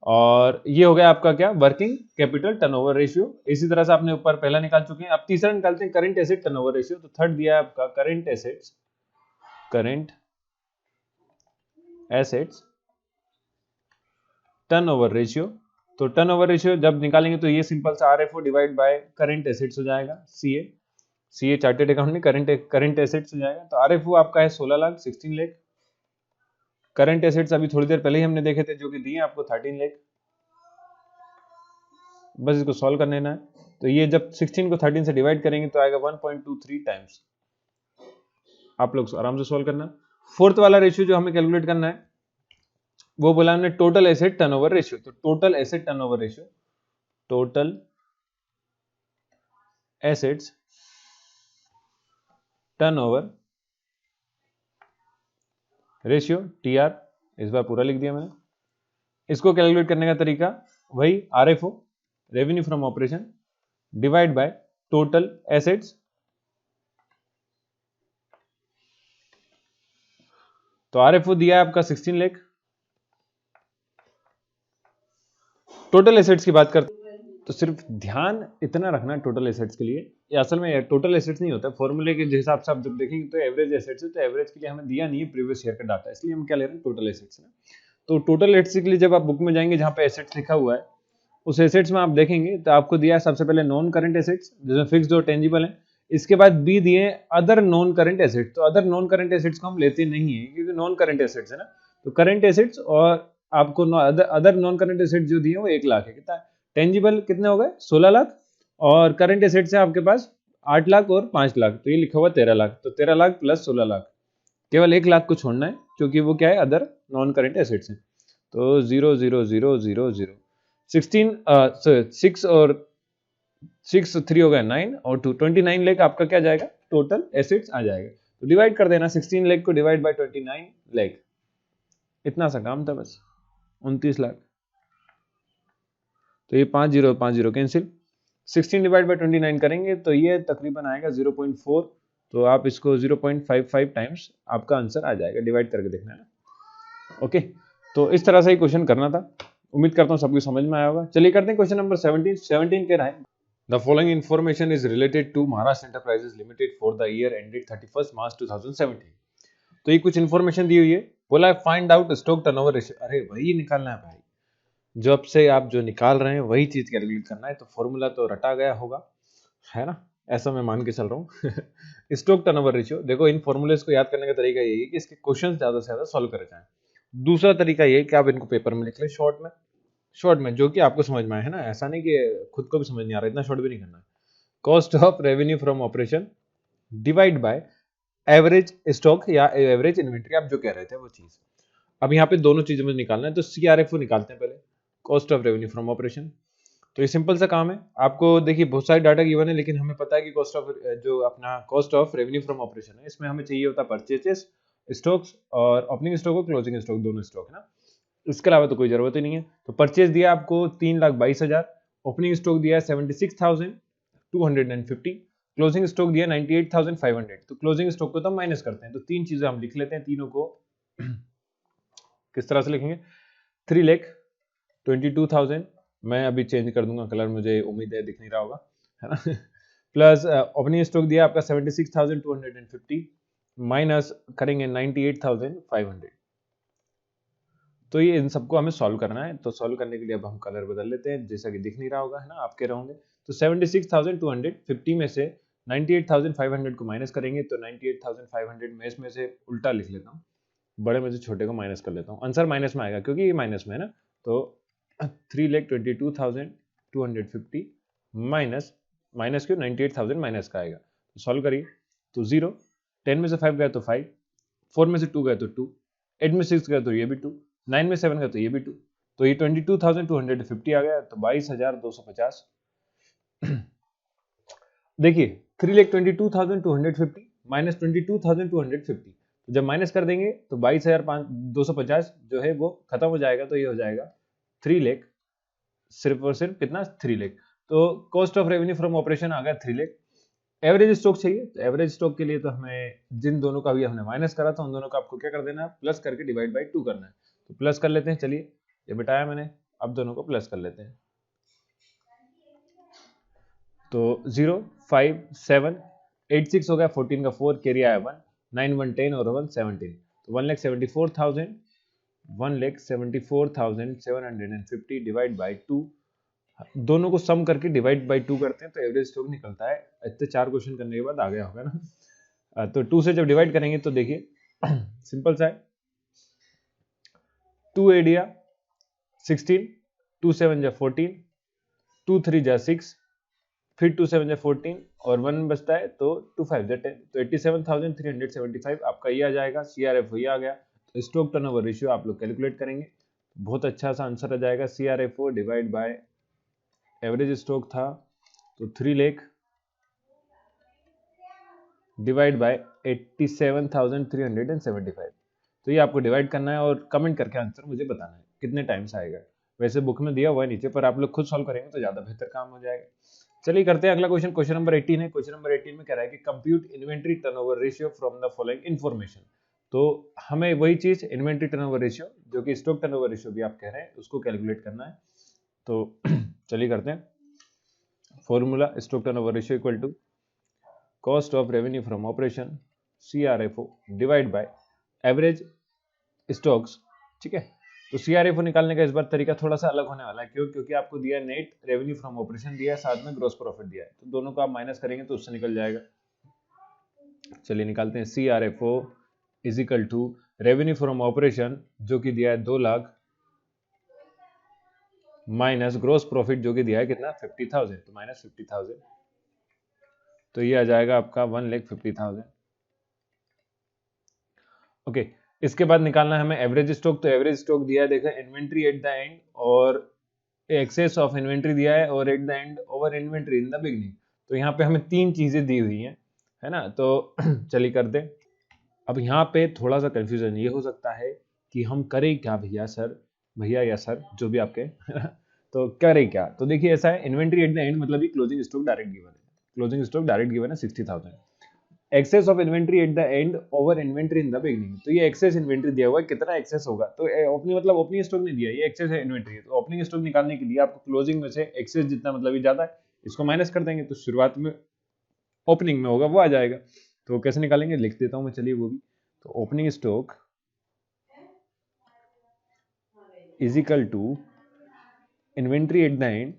और ये हो गया आपका क्या, वर्किंग कैपिटल टर्नओवर रेशियो। इसी तरह से आपने ऊपर पहला निकाल चुके हैं। अब तीसरा निकालते हैं करंट एसेट टर्नओवर रेशियो। तो थर्ड दिया है आपका करंट एसेट्स टर्नओवर रेशियो। तो टर्नओवर रेशियो जब निकालेंगे तो ये सिंपल सा RFO divide by current assets हो जाएगा, सीए चार्टेड अकाउंट में करंट एसेट्स हो जाएगा। तो आरएफओ आपका है 16 लाख 16 लाख। करंट एसेट्स अभी थोड़ी देर पहले ही हमने देखे थे जो कि दिए आपको 13 लाख। बस इसको सॉल्व कर लेना है। तो ये जब 16 को 13 से डिवाइड करेंगे तो आएगा 1.23 टाइम्स। आप लोग आराम से सॉल्व करना। फोर्थ वाला रेशियो जो हमें कैलकुलेट करना है वो बोला हमने टोटल एसेट टर्नओवर रेशियो। तो total asset turnover ratio, total assets turnover ratio TR, इस बार पूरा लिख दिया मैंने। इसको कैलकुलेट करने का तरीका वही RFO revenue from operation divide by total assets. तो आरएफओ दिया है आपका 16 लाख। टोटल एसेट्स की बात करते तो सिर्फ ध्यान इतना रखना टोटल एसेट्स के लिए, ये असल में टोटल एसेट्स नहीं होता, फॉर्मूले के हिसाब से आप जब देखेंगे तो एवरेज एसेट्स है। तो एवरेज के लिए हमें दिया नहीं है प्रीवियस ईयर का डाटा, इसलिए हम क्या ले रहे हैं टोटल एसेट्स। तो टोटल एसेट्स के लिए जब आप बुक में जाएंगे जहां पे एसेट्स लिखा हुआ है उस एसेट्स में आप देखेंगे तो आपको दिया है सबसे पहले नॉन करंट एसेट्स जिसमें फिक्स्ड और टेंजिबल है। इसके बाद बी दिए अदर नॉन करंट एसेट्स। तो अदर नॉन करंट एसेट्स को हम लेते नहीं है क्योंकि नॉन करंट एसेट्स है ना। तो करंट एसेट्स और आपको अदर नॉन करंट एसेट्स जो दिए वो 1 लाख है। कितना टेंजिबल कितने हो गए 16 लाख और करंट एसेट्स है आपके पास 8 लाख और 5 लाख। तो ये लिखा हुआ 13 लाख। तो 13 लाख प्लस 16 लाख, केवल 1 लाख को छोड़ना है क्योंकि वो क्या है अदर नॉन करंट एसेट्स है। तो 0 0 0 0 0 16 6 और 6 3 हो गया 9 और 2 29 लाख आपका क्या जाएगा टोटल एसेट्स आ जाएगा। तो डिवाइड कर देना 16 लाख को डिवाइड बाय 29 लाख, इतना सा काम था बस 29 लाख। तो ये 5 0 5 0 कैंसिल, 16 डिवाइड बाय 29 करेंगे तो ये तकरीबन आएगा 0.4। तो आप इसको 0.55 टाइम्स आपका आंसर आ जाएगा, डिवाइड करके देखना है ना। ओके, तो इस तरह से ही क्वेश्चन करना था। उम्मीद करता हूँ सबको समझ में आया होगा। चलिए करते हैं क्वेश्चन नंबर 17 कह रहा है the following information is related to Maharashtra Enterprises Limited for the year ended 31 March 2017। तो ये कुछ इन्फॉर्मेशन दी हुई है, बोला है find out stock turnover ratio. अरे वही निकालना है भाई, जब से आप जो निकाल रहे हैं वही चीज कैलकुलेट करना है। तो फॉर्मूला तो रटा गया होगा है ना, ऐसा मैं मान के चल रहा हूँ। स्टॉक टर्नओवर रेशियो, देखो इन फॉर्मूलेस को याद करने का तरीका यही है कि इसके क्वेश्चन ज्यादा से ज्यादा सॉल्व करे जाएं। दूसरा तरीका ये कि आप इनको पेपर में लिख लें शॉर्ट में जो कि आपको समझ में आए, है ना। ऐसा नहीं कि खुद को भी समझ नहीं आ रहा, इतना शॉर्ट भी नहीं करना है। Cost of revenue from operation divide by average stock या एवरेज इन्वेंट्री, आप जो कह रहे थे वो चीज। अब यहाँ पे दोनों चीजों में निकालना है। तो सीआरएफओ निकालते हैं पहले, cost of revenue from operation. तो ये सिंपल सा काम है। आपको देखिए बहुत सारे डाटा गिवन है लेकिन हमें पता है कि कॉस्ट ऑफ जो अपना cost of revenue from operation है इसमें हमें चाहिए होता है परचेजेस, स्टॉक्स और ओपनिंग स्टॉक और क्लोजिंग स्टॉक, दोनों स्टॉक है ना। इसके अलावा तो कोई जरूरत ही नहीं है। तो परचेज दिया आपको 3,22,000, ओपनिंग स्टॉक दिया 76,250, क्लोजिंग स्टॉक दिया 98,500। तो क्लोजिंग स्टॉक को तो हम माइनस करते हैं। तो तीन चीजें हम लिख लेते हैं, तीनों को किस तरह से लिखेंगे 3,22,000, मैं अभी चेंज कर दूंगा कलर, मुझे उम्मीद है दिख नहीं रहा होगा है ना। प्लस ओपनिंग स्टॉक दिया आपका 76,250 माइनस करेंगे 98,500। तो ये इन सबको हमें सॉल्व करना है। तो सॉल्व करने के लिए अब हम कलर बदल लेते हैं जैसा कि दिख नहीं रहा होगा है ना, आप कह रहे होंगे। तो 76,250 में से 98,500 को माइनस करेंगे तो 98,500 में इसमें से उल्टा लिख लेता हूँ, बड़े में से छोटे को माइनस कर लेता हूँ, आंसर माइनस में आएगा क्योंकि ये माइनस में है ना। तो 3,22,250 माइनस माइनस क्यों 98,000 माइनस का आएगा। तो सॉल्व करिए तो 0, 10 में से 5 गया तो 5, 4 में से 2 गया तो 2, 8 में 6 गया तो ये भी 2, 9 में 7 गया तो ये भी 2। तो ये 22,250 आ गया। तो 22,250 देखिए 3,22,250 माइनस 22,250, तो जब माइनस कर देंगे तो 22,250 जो है वो खत्म हो जाएगा। तो ये हो जाएगा 3 लाख, सिर्फ और सिर्फ कितना 3 लाख। तो cost of revenue from operation आ गया 3 लाख। एवरेज स्टॉक चाहिए, तो एवरेज स्टॉक के लिए तो हमें जिन दोनों का भी हमने माइनस करा था उन दोनों का आपको क्या कर देना है प्लस करके डिवाइड बाई 2 करना है। तो प्लस कर लेते हैं, चलिए ये बिठाया मैंने, अब दोनों को प्लस कर लेते हैं। तो 0 5 7 8 6 हो गया, 14 का 4 कैरी आया 1, 9 1 10 और 1 17। तो 1,74,000 1,74,750 डिवाइड बाई 2, दोनों को सम करके डिवाइड बाई 2 करते हैं तो एवरेज स्टॉक निकलता है। इतने 4 क्वेश्चन करने के बाद आ गया होगा ना। तो 2 से जब डिवाइड करेंगे तो देखिए सिंपल सा है, 2 8 16, 2 7 14, 2 3 6, फिर 2 7 14 और 1 बचता है तो 2 5 10, तो 87,375 आपका ये आ जाएगा। CRF ये आ गया। तो स्टॉक टर्नओवर रेशियो आप लोग कैलकुलेट करेंगे, बहुत अच्छा सा आंसर आ जाएगा। CRFO divide by average stock था तो 3 लाख डिवाइड बाय 87,375। तो ये आपको डिवाइड करना है और कमेंट करके आंसर मुझे बताना है कितने टाइम्स आएगा। वैसे बुक में दिया हुआ है नीचे, पर आप लोग खुद सॉल्व करेंगे तो ज्यादा बेहतर काम हो जाएगा। चलिए करते हैं अगला क्वेश्चन। क्वेश्चन नंबर 18 है। क्वेश्चन नंबर 18 में कह रहा है कि compute inventory turnover ratio from the following information. तो हमें वही चीज इन्वेंट्री टर्नओवर रेशियो जो कि स्टॉक टर्नओवर रेशियो भी आप कह रहे हैं उसको कैलकुलेट करना है। तो चलिए करते हैं। Formula stock turnover ratio equal to cost of revenue from operation CRFO divide by average stocks. ठीक है, तो CRFO निकालने का इस बार तरीका थोड़ा सा अलग होने वाला है। क्यों? क्योंकि आपको दिया नेट रेवेन्यू फ्रॉम ऑपरेशन दिया है, साथ में ग्रॉस प्रॉफिट दिया है, तो दोनों को आप माइनस करेंगे तो उससे निकल जाएगा। चलिए निकालते हैं। CRFO is equal to revenue from operation जो कि दिया है 2 लाख माइनस ग्रॉस प्रॉफिट जो कि दिया है कितना 50,000, तो माइनस 50,000, तो ये आ जाएगा आपका 1,50,000। ओके, इसके बाद निकालना है हमें एवरेज स्टॉक। तो एवरेज स्टॉक दिया है, देखो इन्वेंट्री एट द एंड और एक्सेस ऑफ इन्वेंट्री दिया है और eight the end over inventory in the beginning. तो यहाँ पे हमें 3 चीजें दी हुई हैं, है ना। तो चलिए कर दे। अब यहाँ पे थोड़ा सा कंफ्यूजन ये हो सकता है कि हम करें क्या भैया या सर जो भी आपके तो करें क्या। तो देखिए ऐसा है, इन्वेंट्री एट द एंड मतलब ये क्लोजिंग स्टॉक डायरेक्ट गिवन है। क्लोजिंग स्टॉक डायरेक्ट गिवन है 60,000। Excess of inventory at the end over inventory in the beginning, तो ये एक्सेस इन्वेंट्री दिया हुआ है, कितना एक्सेस होगा। तो ओपनिंग मतलब ओपनिंग स्टॉक नहीं दिया, ये एक्सेस है इन्वेंट्री। तो ओपनिंग स्टॉक निकालने के लिए आपको क्लोजिंग में से एक्सेस जितना मतलब ये ज्यादा है इसको माइनस कर देंगे, तो शुरुआत में ओपनिंग में होगा वो आ जाएगा। तो कैसे निकालेंगे लिख देता हूं मैं, चलिए वो भी। तो opening stock is equal to inventory at the end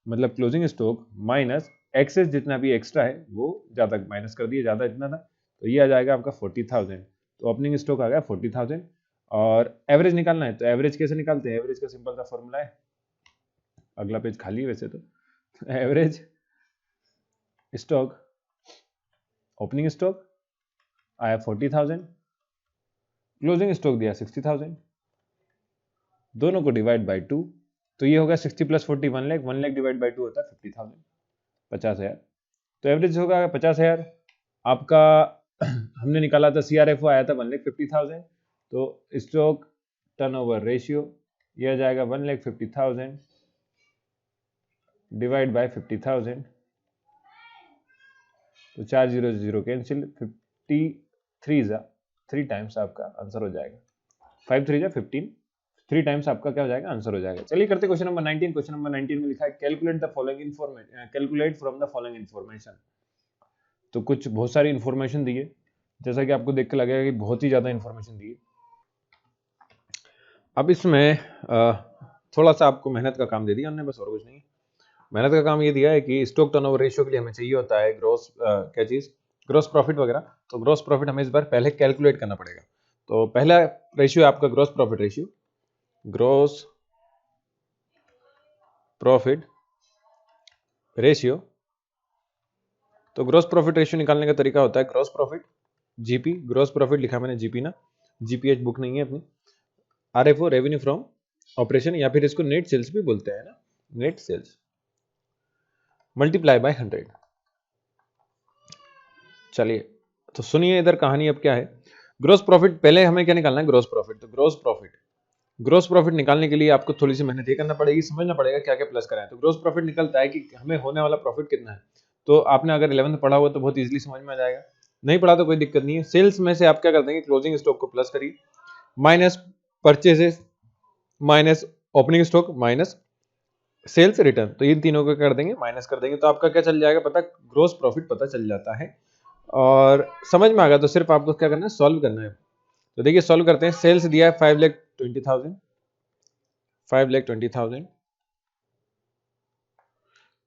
मतलब क्लोजिंग स्टॉक माइनस एक्सेस जितना भी एक्स्ट्रा है वो ज्यादा माइनस कर दिया, ज्यादा इतना था, तो ये आ जाएगा आपका 40,000। तो ओपनिंग स्टॉक आ गया 40,000 और एवरेज निकालना है। तो एवरेज कैसे निकालते हैं? एवरेज का सिंपल सा फॉर्मूला है, अगला पेज खाली है वैसे तो। एवरेज स्टॉक ओपनिंग स्टॉक आया 40,000, क्लोजिंग स्टॉक दिया 60,000, दोनों को डिवाइड बाई 2, तो ये होगा 60 plus 40 1 lakh, 1 lakh divide by 2 होता है 50,000, 50,000। तो एवरेज होगा 50,000 आपका। हमने निकाला था CRFO आया था 1,50,000, तो स्टॉक टर्नओवर रेशियो ये आ जाएगा 1,50,000 डिवाइड बाय 50,000, तो 4 0 0 कैंसिल, 3 टाइम्स आपका आंसर हो जाएगा। 5 3 15, 3 टाइम्स आपका क्या हो जाएगा आंसर हो जाएगा। चलिए करते क्वेश्चन नंबर 19। क्वेश्चन नंबर 19 में लिखा है calculate the following information, calculate from the following information. तो कुछ बहुत सारी इन्फॉर्मेशन दी है, जैसा कि आपको देख के लगेगा कि बहुत ही ज्यादा इन्फॉर्मेशन दी है। अब इसमें थोड़ा सा आपको मेहनत का काम दे दिया हमने, बस और कुछ नहीं। मेहनत का काम ये दिया है कि स्टॉक टर्नओवर रेशियो के लिए हमें चाहिए होता है ग्रॉस क्या चीज, ग्रॉस प्रॉफिट वगैरह। तो ग्रॉस प्रॉफिट हमें इस बार पहले कैलकुलेट करना पड़ेगा। तो पहला रेशियो आपका gross profit ratio, gross profit ratio. तो ग्रॉस प्रॉफिट रेशियो निकालने का तरीका होता है gross profit GP, gross profit लिखा मैंने जीपी ना, जीपीएच बुक नहीं है अपनी। RFO रेवेन्यू फ्रॉम ऑपरेशन, या फिर इसको नेट सेल्स भी बोलते हैं ना, नेट सेल्स मल्टीप्लाई बाय 100। चलिए तो सुनिए इधर कहानी अब क्या है। ग्रॉस प्रॉफिट पहले हमें क्या निकालना है, ग्रॉस प्रॉफिट। तो ग्रॉस प्रॉफिट निकालने के लिए आपको थोड़ी सी मेहनत ये करना पड़ेगी, समझना पड़ेगा क्या क्या प्लस कराएं। तो ग्रॉस प्रॉफिट निकलता है कि हमें होने वाला प्रॉफिट कितना है। तो आपने अगर 11th पढ़ा हुआ तो बहुत इजीली समझ में आ जाएगा, नहीं पढ़ा तो कोई दिक्कत नहीं है। सेल्स में से आप क्या कर देंगे, क्लोजिंग स्टॉक को प्लस करिए, minus purchases, minus opening stock, minus sales return. तो इन तीनों को कर देंगे, माइनस कर देंगे, तो आपका क्या चल जाएगा पता, ग्रॉस प्रॉफिट पता चल जाता है। और समझ में आ गया तो सिर्फ आपको क्या करना है, सॉल्व करना है। तो देखिए सॉल्व करते हैं। सेल्स दिया है 20,000, 5,20,000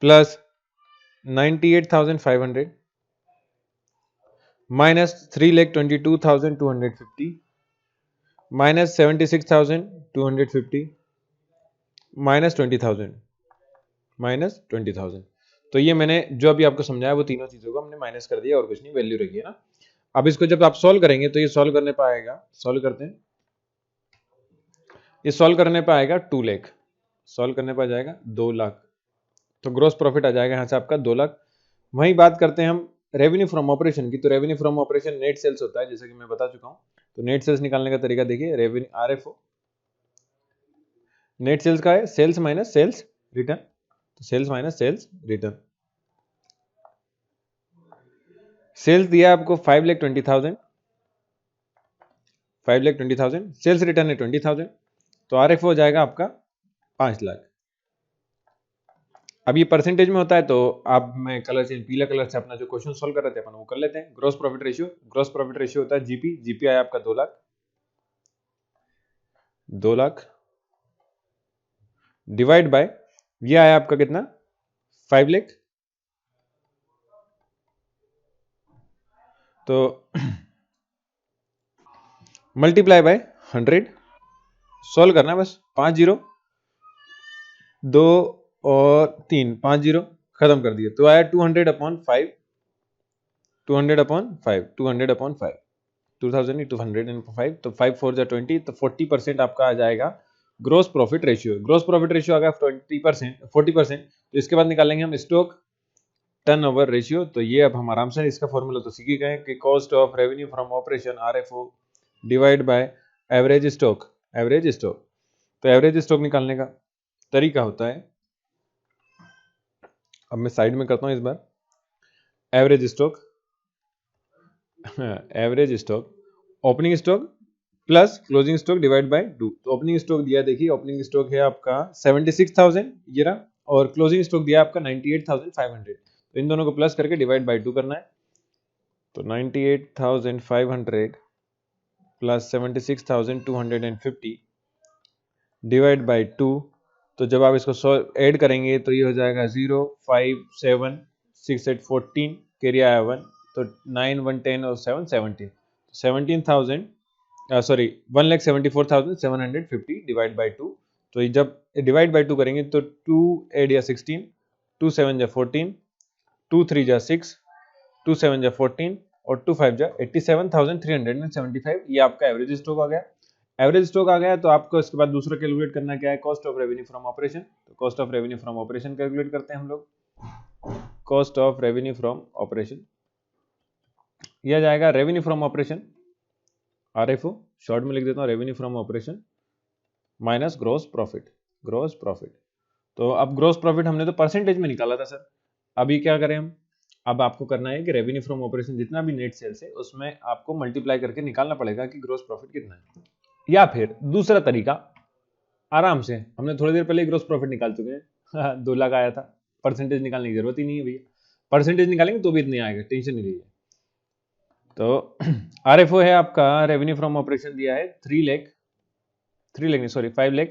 plus 98,500 minus 3,22,250 minus 76,250 minus 20,000 minus 20,000। तो ये मैंने जो अभी आपको समझाया वो तीनों चीजों को हमने माइनस कर दिया और कुछ नहीं, वैल्यू रखी है ना। अब इसको जब आप सॉल्व करेंगे तो ये सॉल्व करने पे आएगा, सॉल्व करते हैं, ये सॉल्व करने पे आएगा 2 लाख, सॉल्व करने पे आ जाएगा 2 लाख, तो ग्रोस प्रॉफिट आ जाएगा यहाँ से आपका 2 लाख। वहीं बात करते हैं हम रेवेन्यू फ्रॉम ऑपरेशन की, तो revenue from operation net sales होता है, जैसे कि मैं बता चुका हूं। तो नेट सेल्स निकालने का तरीका देखिए, रेवेन्यू आरएफओ, नेट सेल्स का है सेल्स माइनस सेल्स रिटर्न, तो sales minus sales return. Sales दिया आपको 5,20,000, 5,20,000, सेल्स रिटर्न है 20,000, तो आरएफओ हो जाएगा आपका 5 लाख। अब ये परसेंटेज में होता है, तो आप मैं कलर चेंज पीला कलर से अपना जो क्वेश्चन सॉल्व कर रहे थे अपन वो कर लेते हैं। Gross profit ratio, gross profit ratio होता है जीपी, जीपी आया आपका 2 लाख, 2 लाख डिवाइड बाय ये आया आपका कितना 5 लाख, तो मल्टीप्लाई बाय 100, सॉल्व करना है बस, 5 जीरो 2 और 3, 5 जीरो खत्म कर दिए, तो आया 200/5, 200/5, 200/5, 2,205, तो 5 4 जा 20, तो 40% आपका आ जाएगा gross profit ratio. Gross profit ratio आ गया 20%, 40%, तो इसके बाद निकालेंगे हम स्टॉक टर्नओवर रेशियो। तो ये अब हम आराम से इसका फॉर्मूला तो सीख ही गए कि cost of revenue from operation RFO divide by average stock, average stock. तो एवरेज स्टॉक निकालने का तरीका होता है, अब मैं साइड में करता हूं इस बार, average stock, average stock opening stock plus closing stock divide by 2। तो ओपनिंग स्टॉक दिया, देखिए ओपनिंग स्टॉक है आपका 76,000 ये रहा, और क्लोजिंग स्टॉक दिया आपका 98,500, तो इन दोनों को प्लस करके डिवाइड बाय 2 करना है। तो 98,500 प्लस 76,250 डिवाइड बाय 2, तो जब आप इसको ऐड करेंगे तो ये हो जाएगा 0 5 7 6 8 14, कैरी आया 1, तो 9 1 10 और 7 17, 17,000 सॉरी 1,74,750 डिवाइड बाय 2। तो ये जब डिवाइड बाय 2 करेंगे तो 2 8 या 16, 2 7 जा 14, 2 3 जा 6, 2 7 जा 14 और 2 5 जा 87,375, ये आपका एवरेज स्टॉक आ गया। एवरेज स्टॉक आ गया तो आपको इसके बाद दूसरा कैलकुलेट करना क्या है, cost of revenue from operation. तो cost of revenue from operation calculate करते हैं हम लोग, cost of revenue from operation, यह जाएगा revenue from operation RFO, short में लिख देता हूं revenue from operation minus gross profit, gross profit. तो अब ग्रॉस प्रॉफिट हमने तो परसेंटेज में निकाला था सर, अभी क्या करें हम, अब आपको करना है कि रेवेन्यू फ्रॉम ऑपरेशन जितना भी नेट सेल्स है उसमें आपको मल्टीप्लाई करके निकालना पड़ेगा कि ग्रॉस प्रॉफिट कितना है। या फिर दूसरा तरीका, आराम से हमने थोड़ी देर पहले ग्रॉस प्रॉफिट निकाल चुके हैं 2 लाख आया था, परसेंटेज निकालने की जरूरत ही नहीं है भैया, परसेंटेज निकालेंगे तो भी इतने आएगा, टेंशन नहीं लीजिए। तो आरएफओ है आपका, रेवेन्यू फ्रॉम ऑपरेशन दिया है 3 लाख, 3 लाख नहीं sorry 5 lakh,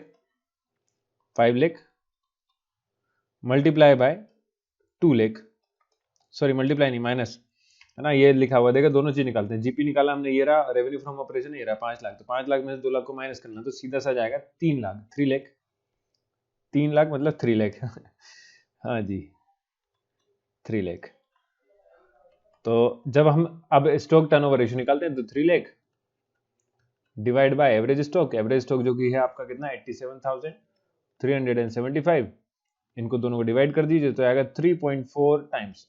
5 lakh multiply by 2 lakh, sorry multiply नहीं माइनस है ना, ये लिखा हुआ देखा, दोनों चीज निकालते हैं। जीपी निकाला हमने, ये रहा रेवेन्यू फ्रॉम ऑपरेशन, ये रहा 5 लाख, तो 5 लाख में से 2 लाख को माइनस करना, तो सीधा सा जाएगा 3 लाख, 3 लाख, 3 लाख मतलब 3 लाख हाँ जी 3 लाख। तो जब हम अब स्टॉक टर्नओवर रेशियो निकालते हैं तो 3 lakh divide by average stock, average stock जो कि है आपका कितना 87,375, इनको दोनों को डिवाइड कर दीजिए तो आएगा 3.4 टाइम्स।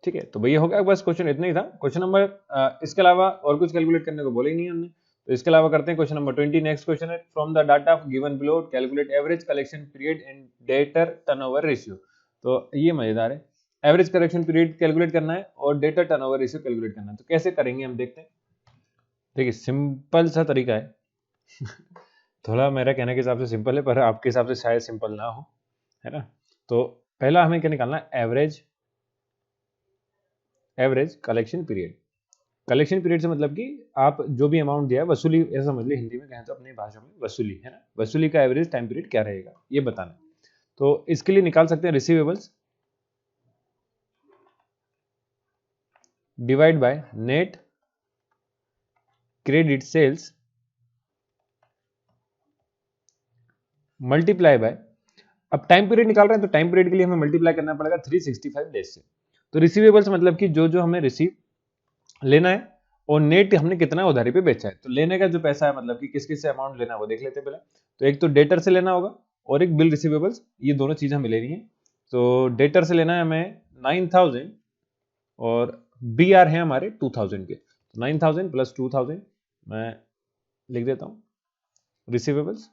ठीक है, तो भैया हो गया, बस क्वेश्चन इतना ही था। क्वेश्चन नंबर इसके अलावा और कुछ कैलकुलेट करने को बोले ही नहीं हमने, तो इसके अलावा करते हैं क्वेश्चन नंबर 20। नेक्स्ट क्वेश्चन है, from the data given below calculate average collection period and debtor turnover ratio. तो ये मजेदार है, एवरेज कलेक्शन पीरियड कैलकुलेट करना है और डेटर टर्नओवर रेशियो कैलकुलेट करना है। तो कैसे करेंगे हम देखते हैं। देखिए सिंपल सा तरीका है थोड़ा मेरा कहने के हिसाब से सिंपल है, पर आपके हिसाब से शायद सिंपल ना हो, है ना। तो पहला हमें क्या निकालना है, average collection period. Collection period से मतलब कि आप जो भी अमाउंट दिया है, वसूली ऐसा समझ ली, हिंदी में कहें तो अपनी भाषा में वसूली है ना, वसूली का एवरेज टाइम पीरियड क्या रहेगा ये बताना। तो इसके लिए निकाल सकते हैं receivables divide by net credit sales multiply by, अब टाइम पीरियड निकाल रहे हैं तो टाइम पीरियड के लिए हमें मल्टीप्लाई करना पड़ेगा 365 डेज से। तो रिसीवेबल्स मतलब कि जो जो हमें रिसीव लेना है और नेट हमने कितना उधारी पे बेचा है। तो लेने का जो पैसा है मतलब कि किस किस से अमाउंट लेना है वो देख लेते हैं पहले। तो एक तो डेटर से लेना होगा और एक बिल रिसीवेबल्स, ये दोनों चीजें हमें लेनी है। तो डेटर से लेना है हमें 9000 और बी आर है हमारे 2000 के। तो 9000 प्लस 2000 मैं लिख देता हूँ रिसीवेबल्स,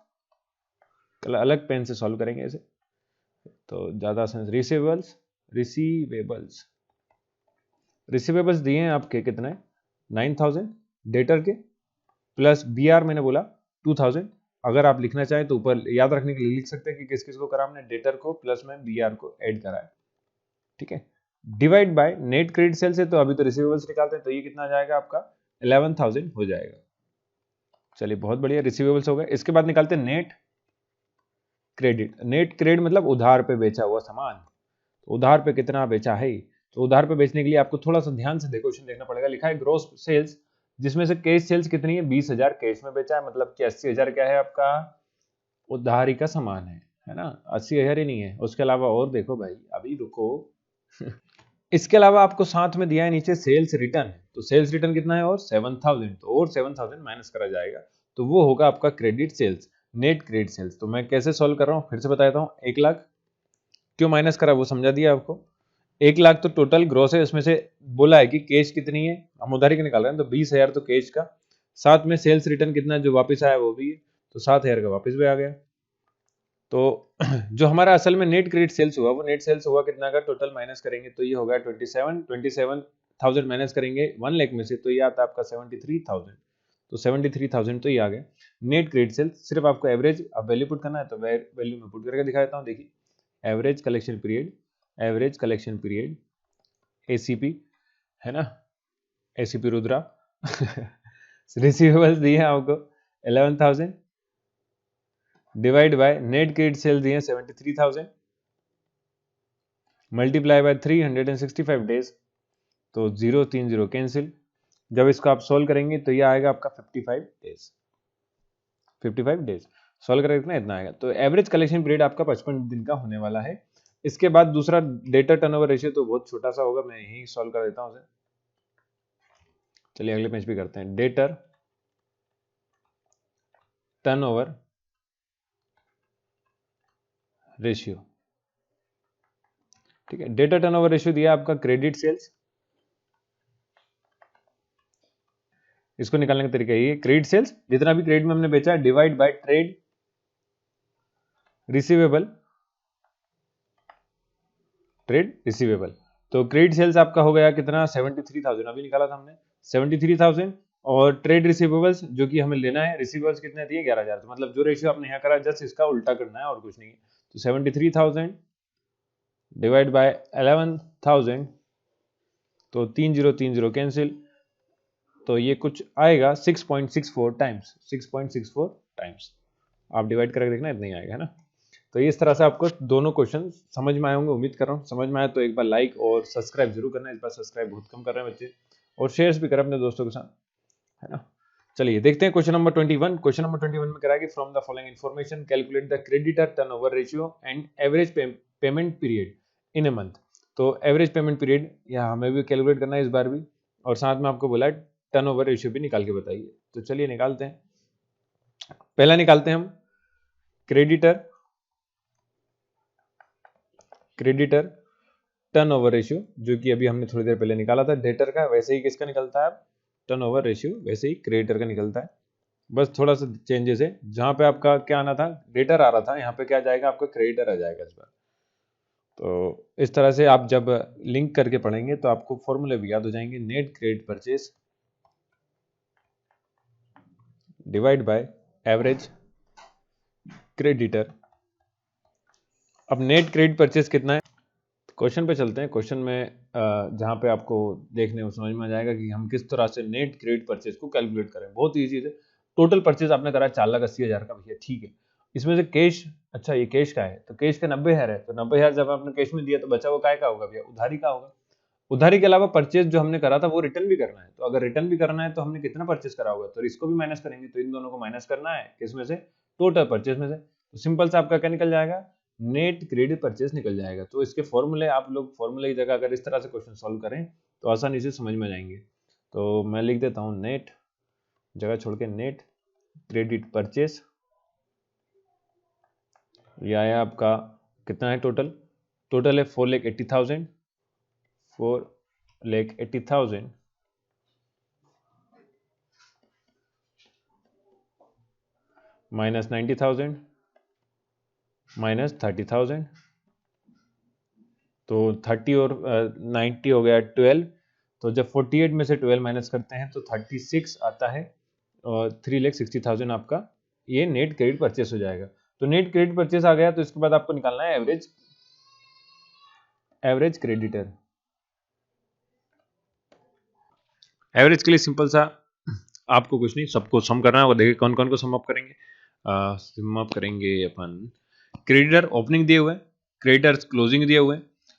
अलग पेन से सॉल्व करेंगे ऐसे तो ज्यादा आसान। रिसीवेबल्स रिसीवेबल्स रिसीवेबल्स दिए हैं आपके कितने 9000 डेटर के प्लस बी आर मैंने बोला 2000। अगर आप लिखना चाहें तो ऊपर याद रखने के लिए लिख सकते हैं कि किस किस को करा हमने, डेटर को प्लस में बी आर को ऐड करा है, ठीक है। Divide by net credit sales है, तो अभी तो रिसीवेबल्स निकालते हैं तो ये कितना आ जाएगा आपका 11000 हो जाएगा। चलिए बहुत बढ़िया, रिसीवेबल्स हो गए। इसके बाद निकालते हैं नेट क्रेडिट। नेट क्रेडिट मतलब उधार पे बेचा हुआ सामान, तो उधार पे कितना बेचा है। तो उधार पे बेचने के लिए आपको थोड़ा सा ध्यान से क्वेश्चन देखना पड़ेगा। लिखा है ग्रोस सेल्स, जिसमें से कैश सेल्स कितनी है 20,000 कैश में बेचा है, मतलब कि 80,000 क्या है आपका उधारी का सामान है ना। 80,000 ही नहीं है, उसके अलावा और देखो भाई अभी रुको इसके अलावा आपको साथ में दिया है नीचे सेल्स रिटर्न, तो सेल्स रिटर्न कितना है और 7000, तो और 7000 माइनस करा जाएगा तो वो होगा आपका credit sales, net credit sales. तो मैं कैसे सॉल्व कर रहा हूँ फिर से बता देता हूँ। 1 लाख क्यों माइनस करा वो समझा दिया आपको। 1 लाख तो टोटल ग्रॉस है, उसमें से बोला है कि कैश कितनी है, हम उधारी के निकाल रहे हैं तो 20,000 तो कैश का, साथ में सेल्स रिटर्न कितना जो वापस आया वो भी है, तो 7,000 का वापस भी आ गया। तो जो हमारा असल में नेट क्रेडिट सेल्स हुआ वो नेट सेल्स हुआ कितना का टोटल माइनस करेंगे तो ये होगा 27,000 माइनस करेंगे 1 लाख में से तो ये आता है आपका 73,000। तो 73,000 तो ये आ गया नेट क्रेडिट सेल्स। सिर्फ आपको एवरेज अब वैल्यू पुट करना है तो वैल्यू में पुट करके दिखा देता हूँ। देखिए एवरेज कलेक्शन पीरियड एसीपी है ना, एसीपी रुद्रा रिसीवेबल्स दिए हैं आपको 11,000 divide by net credit sale दिए 73,000 मल्टीप्लाई बाय 365 डेज, तो 0 कैंसिल। जब इसको आप सोल्व करेंगे तो ये आएगा आपका 55 डेज सोल्व करेंगे कितना इतना आएगा। तो एवरेज कलेक्शन पीरियड आपका 55 दिन का होने वाला है। इसके बाद दूसरा डेटर टर्नओवर रेशियो तो बहुत छोटा सा होगा, मैं यही सॉल्व कर देता हूँ उसे। चलिए अगले पेज पे करते हैं डेटर टर्नओवर रेशियो, ठीक है। डेटा टर्नओवर रेशियो दिया आपका क्रेडिट सेल्स, इसको निकालने का तरीका ये क्रेडिट सेल्स जितना भी क्रेडिट में हमने बेचा डिवाइड बाय ट्रेड रिसीवेबल, तो क्रेडिट सेल्स आपका हो गया कितना 73,000 अभी निकाला था हमने 73,000 और ट्रेड रिसीवेबल्स जो कि हमें लेना है रिसीवेबल्स कितने दिए 11,000, तो मतलब जो रेशियो आपने यहाँ करा जस्ट इसका उल्टा करना है और कुछ नहीं है। तो 73,000 डिवाइड बाय 11,000 तो 3030 कैंसिल, तो ये कुछ आएगा 6.64 टाइम्स, 6.64 टाइम्स आप डिवाइड करके देखना इतना ही आएगा है ना। तो इस तरह से आपको दोनों क्वेश्चन समझ में आए होंगे, उम्मीद कर रहा हूँ समझ में आया तो एक बार लाइक और सब्सक्राइब जरूर करना। इस बार सब्सक्राइब बहुत कम कर रहे हैं बच्चे, और शेयर्स भी करें अपने दोस्तों के साथ है ना। चलिए देखते हैं क्वेश्चन नंबर 21। क्वेश्चन नंबर 21 में करा कि from the following information calculate the creditor turnover ratio and average payment period in a month. तो एवरेज पेमेंट पीरियड यहाँ हमें भी कैलकुलेट करना है इस बार भी, और साथ में आपको बोला है टर्नओवर रेशियो भी निकाल के बताइए। तो चलिए निकालते हैं। पहला निकालते हैं हम क्रेडिटर टर्नओवर रेशियो, जो कि अभी हमने थोड़ी देर पहले निकाला था डेटर का, वैसे ही किसका निकलता है टर्नओवर रेशियो, वैसे ही क्रेडिटर का निकलता है। बस थोड़ा सा चेंजेस है, जहां पे आपका क्या आना था डेटर आ रहा था, यहाँ पे क्या आ जाएगा आपका क्रेडिटर आ जाएगा इस बार। तो इस तरह से आप जब लिंक करके पढ़ेंगे तो आपको फॉर्मूले भी याद हो जाएंगे। Net credit purchase divide by average creditor. अब नेट क्रेडिट परचेज कितना है क्वेश्चन पे चलते हैं। क्वेश्चन में जहाँ पे आपको देखने में समझ में आ जाएगा कि हम किस तरह से नेट क्रेडिट परचेज को कैलकुलेट करें। बहुत ईजी है। टोटल परचेज आपने करा 4,80,000 का, भैया ठीक है। इसमें से कैश, अच्छा ये कैश का है तो कैश का 90,000 है, तो 90,000 जब आपने कैश में दिया तो बचा वो काय का होगा भैया, उधारी का होगा। उधारी के अलावा परचेज जो हमने करा था वो रिटर्न भी करना है, तो अगर रिटर्न भी करना है तो हमने कितना परचेज करा होगा, तो इसको भी माइनस करेंगे। तो इन दोनों को माइनस करना है किसमें से, टोटल परचेज में से। तो सिंपल से आपका क्या निकल जाएगा, नेट क्रेडिट परचेज निकल जाएगा। तो इसके फॉर्मूले आप लोग फॉर्मूले की जगह अगर इस तरह से क्वेश्चन सॉल्व करें तो आसानी से समझ में जाएंगे। तो मैं लिख देता हूँ नेट जगह छोड़ के नेट क्रेडिट परचेज। यह आया आपका कितना है टोटल, टोटल है 4,80,000, 4,80,000 माइनस 90,000 माइनस 30,000, तो 30 और 90 हो गया 12। तो जब 48 में से 12 माइनस करते हैं तो 36 आता है और 3,60,000 आपका ये नेट क्रेडिट परचेस हो जाएगा। तो नेट क्रेडिट परचेस आ गया, तो इसके बाद आपको निकालना है एवरेज क्रेडिटर। एवरेज के लिए सिंपल सा आपको कुछ नहीं, सबको सम करना है। वो देखिए कौन कौन को सम अप करेंगे। सम अप करेंगे अपन, क्रेडिटर ओपनिंग दिए हुए, क्रेडिटर्स क्लोजिंग दिए हुए,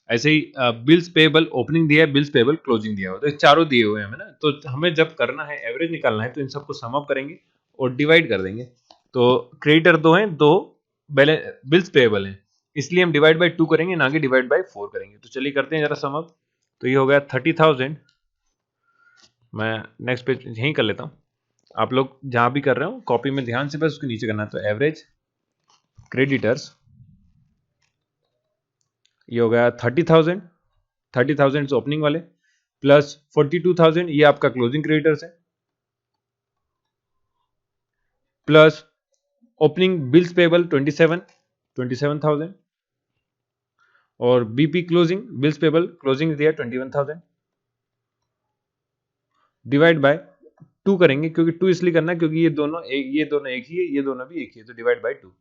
ऐसे ही बिल्स पेबल ओपनिंग दिया है, बिल्स पेबल क्लोजिंग दिया हुआ, तो चारों दिए हुए हैं हमें ना। तो हमें जब करना है एवरेज निकालना है तो इन सबको सम अप करेंगे और डिवाइड कर देंगे। तो क्रेडिटर दो हैं, दो बिल्स पेबल हैं, इसलिए हम डिवाइड बाई 2 करेंगे, ना कि डिवाइड बाई 4 करेंगे। तो चलिए करते हैं जरा सम अप। तो ये हो गया 30,000। मैं नेक्स्ट पेज यहीं कर लेता हूँ, आप लोग जहां भी कर रहे हो कॉपी में ध्यान से बस उसके नीचे करना है। तो एवरेज क्रेडिटर्स ये हो गया 30,000, 30,000 ओपनिंग वाले प्लस 42,000 ये आपका क्लोजिंग क्रेडिटर्स है, प्लस ओपनिंग बिल्स पेबल 27,000 और BP closing bills payable closing दिया 21,000 डिवाइड बाय 2 करेंगे, क्योंकि 2 इसलिए करना है क्योंकि ये दोनों एक ही है, ये दोनों भी एक ही है, तो डिवाइड बाय 2।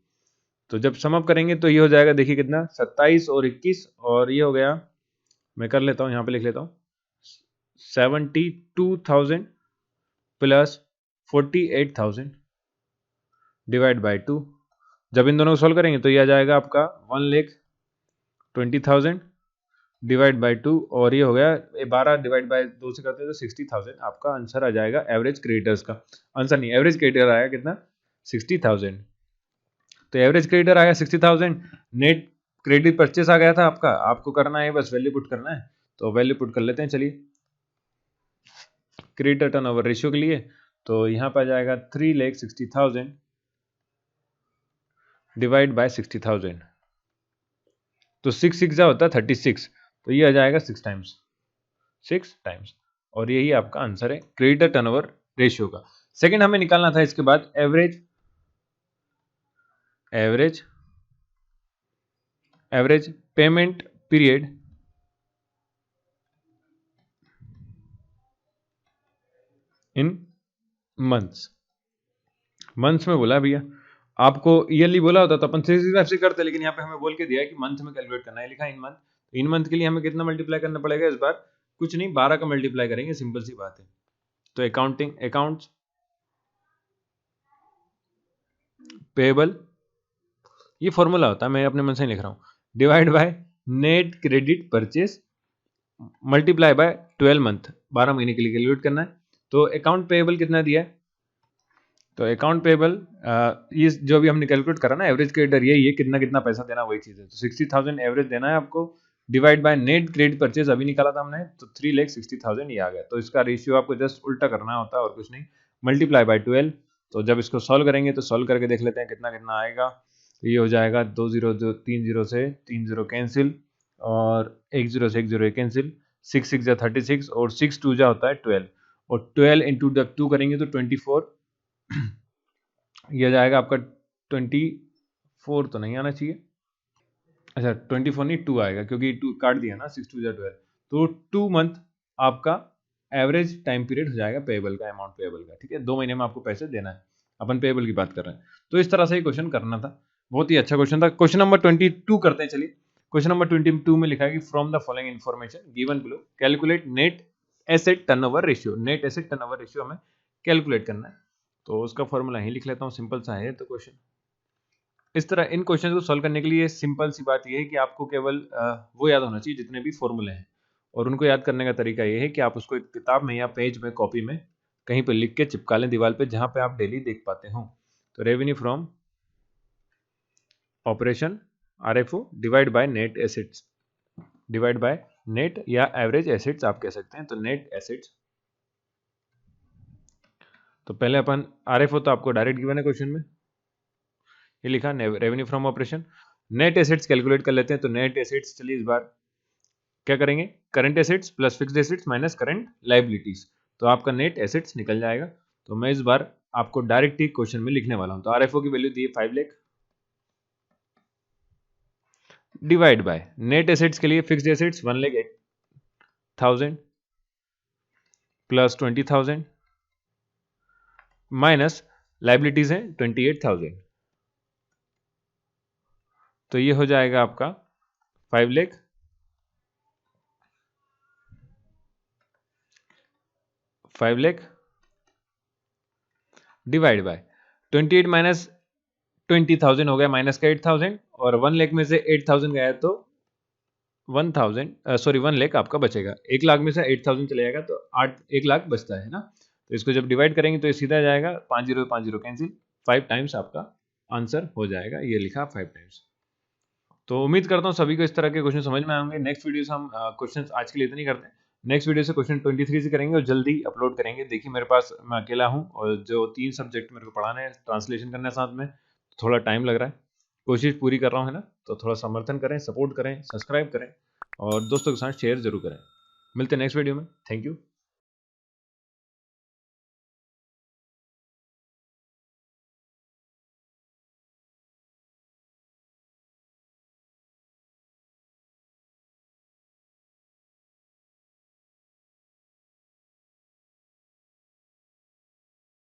तो जब सम अप करेंगे तो ये हो जाएगा, देखिए कितना 27 और 21, और ये हो गया, मैं कर लेता हूँ यहाँ पे लिख लेता हूँ 72,000 प्लस 48,000 डिवाइड बाय 2। जब इन दोनों को सॉल्व करेंगे तो ये आ जाएगा आपका 1,20,000 डिवाइड बाय 2, और ये हो गया 12 डिवाइड बाय 2 से करते हैं तो 60,000 आपका आंसर आ जाएगा एवरेज क्रेडिटर्स का। आंसर नहीं, एवरेज क्रेडिटर आया कितना 60,000। तो एवरेज क्रेडिटर आया 60,000, नेट क्रेडिट परचेस आ गया था आपका, आपको करना है बस वैल्यू पुट करना है। तो वैल्यू पुट कर लेते हैं चलिए क्रेडिटर टर्नओवर रेशियो के लिए। तो यहाँ पर आ जाएगा 3,60,000 डिवाइड बाय 60,000, तो 6 होता है 36, तो ये आ जाएगा 6 टाइम्स, और यही आपका आंसर है क्रेडिटर टर्नओवर रेशियो का। सेकंड हमें निकालना था इसके बाद average payment period in months में बोला भैया, आपको ईयरली बोला होता तो अपन 365 से करते, लेकिन यहाँ पे हमें बोल के दिया है कि मंथ में कैलकुलेट करना है, लिखा इन मंथ। इन मंथ के लिए हमें कितना मल्टीप्लाई करना पड़ेगा इस बार, कुछ नहीं 12 का मल्टीप्लाई करेंगे, सिंपल सी बात है। तो अकाउंट्स पेबल, ये फॉर्मूला होता है, मैं अपने मन से लिख रहा हूँ, divide by net credit purchase multiply by 12 month, 12 महीने के लिए कैलकुलेट करना है। तो अकाउंट पेबल कितना दिया है, तो अकाउंट पेबल ये जो भी हमने कैलकुलेट करा ना एवरेज क्रेडिटर, यही है कितना कितना पैसा देना वही चीज़ है। तो 60,000 एवरेज देना है आपको, divide by net credit purchase अभी निकाला था हमने, तो 3,60,000 ये आ गया। तो इसका रेशियो आपको जस्ट उल्टा करना होता है और कुछ नहीं, मल्टीप्लाई बाय 12। तो जब इसको सॉल्व करेंगे तो सॉल्व करके देख लेते हैं कितना कितना आएगा। तो ये हो जाएगा 2 0 3 0 से 3 0 कैंसिल, और 1 0 से 1 0 कैंसिल, 6 6 जा 36, और 6 2 जा होता है 12, और 12 इंटू 2 करेंगे तो 24 ये जाएगा आपका 24 तो नहीं आना चाहिए, अच्छा 24 नहीं 2 आएगा, क्योंकि 2 काट दिया ना, 6 2 12, तो 2 मंथ आपका एवरेज टाइम पीरियड हो जाएगा पेबल का, अमाउंट पेबल का, ठीक है। 2 महीने में आपको पैसे देना है, अपन पेबल की बात कर रहे हैं। तो इस तरह से ही क्वेश्चन करना था, बहुत ही अच्छा क्वेश्चन था। क्वेश्चन नंबर 22 करते हैं चलिए। क्वेश्चन नंबर 22 में लिखा है कि from the following information given below calculate net asset turnover ratio. Net asset turnover ratio हमें कैलकुलेट करना है, तो उसका फॉर्मूला ही लिख लेता हूँ, सिंपल सा है तो क्वेश्चन। इस तरह इन क्वेश्चन को सॉल्व करने के लिए सिंपल सी बात यह है कि आपको केवल वो याद होना चाहिए जितने भी फॉर्मूले हैं, और उनको याद करने का तरीका ये है कि आप उसको एक किताब में या पेज में कॉपी में कहीं पर लिख के चिपका लें दीवार पे, जहां पे आप डेली देख पाते हो। तो revenue from operation RFO divide by net assets, divide by net या एवरेज एसेट्स आप कह सकते हैं। तो नेट एसेट्स, तो पहले अपन आरएफओ तो आपको डायरेक्ट गिवन है क्वेश्चन में, ये लिखा revenue from operation. Net assets calculate कर लेते हैं। तो नेट एसेट्स, चलिए इस बार क्या करेंगे, current assets plus fixed assets minus current liabilities, तो आपका नेट एसेट्स निकल जाएगा। तो मैं इस बार आपको डायरेक्ट ही क्वेश्चन में लिखने वाला हूं। तो आरएफओ की वैल्यू दी है 5 lakh, divide by net assets के लिए fixed assets 1,08,000 plus 20,000 minus liabilities है 28,000, तो ये हो जाएगा आपका 5 लाख डिवाइड बाय 28 माइनस 20,000 हो गया माइनस का 8,000, और 1 लाख में से 8,000 गया तो 1 लाख आपका बचेगा। 1 लाख में से 8,000 चले जाएगा तो 1 लाख बचता है ना। तो इसको जब डिवाइड करेंगे तो ये सीधा जाएगा, 5 0 5 0 कैंसिल, 5 टाइम्स आपका आंसर हो जाएगा। ये लिखा 5 टाइम्स। तो उम्मीद करता हूँ सभी को इस तरह के क्वेश्चन समझ में आएंगे। नेक्स्ट वीडियो से हम क्वेश्चन आज के लिए इतनी करते हैं, नेक्स्ट वीडियो से क्वेश्चन 23 से करेंगे और जल्दी अपलोड करेंगे। देखिए मेरे पास, मैं अकेला हूँ और जो 3 सब्जेक्ट मेरे को पढ़ाना है, ट्रांसलेशन करना है साथ में, थोड़ा टाइम लग रहा है। कोशिश पूरी कर रहा हूँ, है ना। तो थोड़ा समर्थन करें, सपोर्ट करें, सब्सक्राइब करें और दोस्तों के साथ शेयर जरूर करें। मिलते हैं नेक्स्ट वीडियो में। Thank you.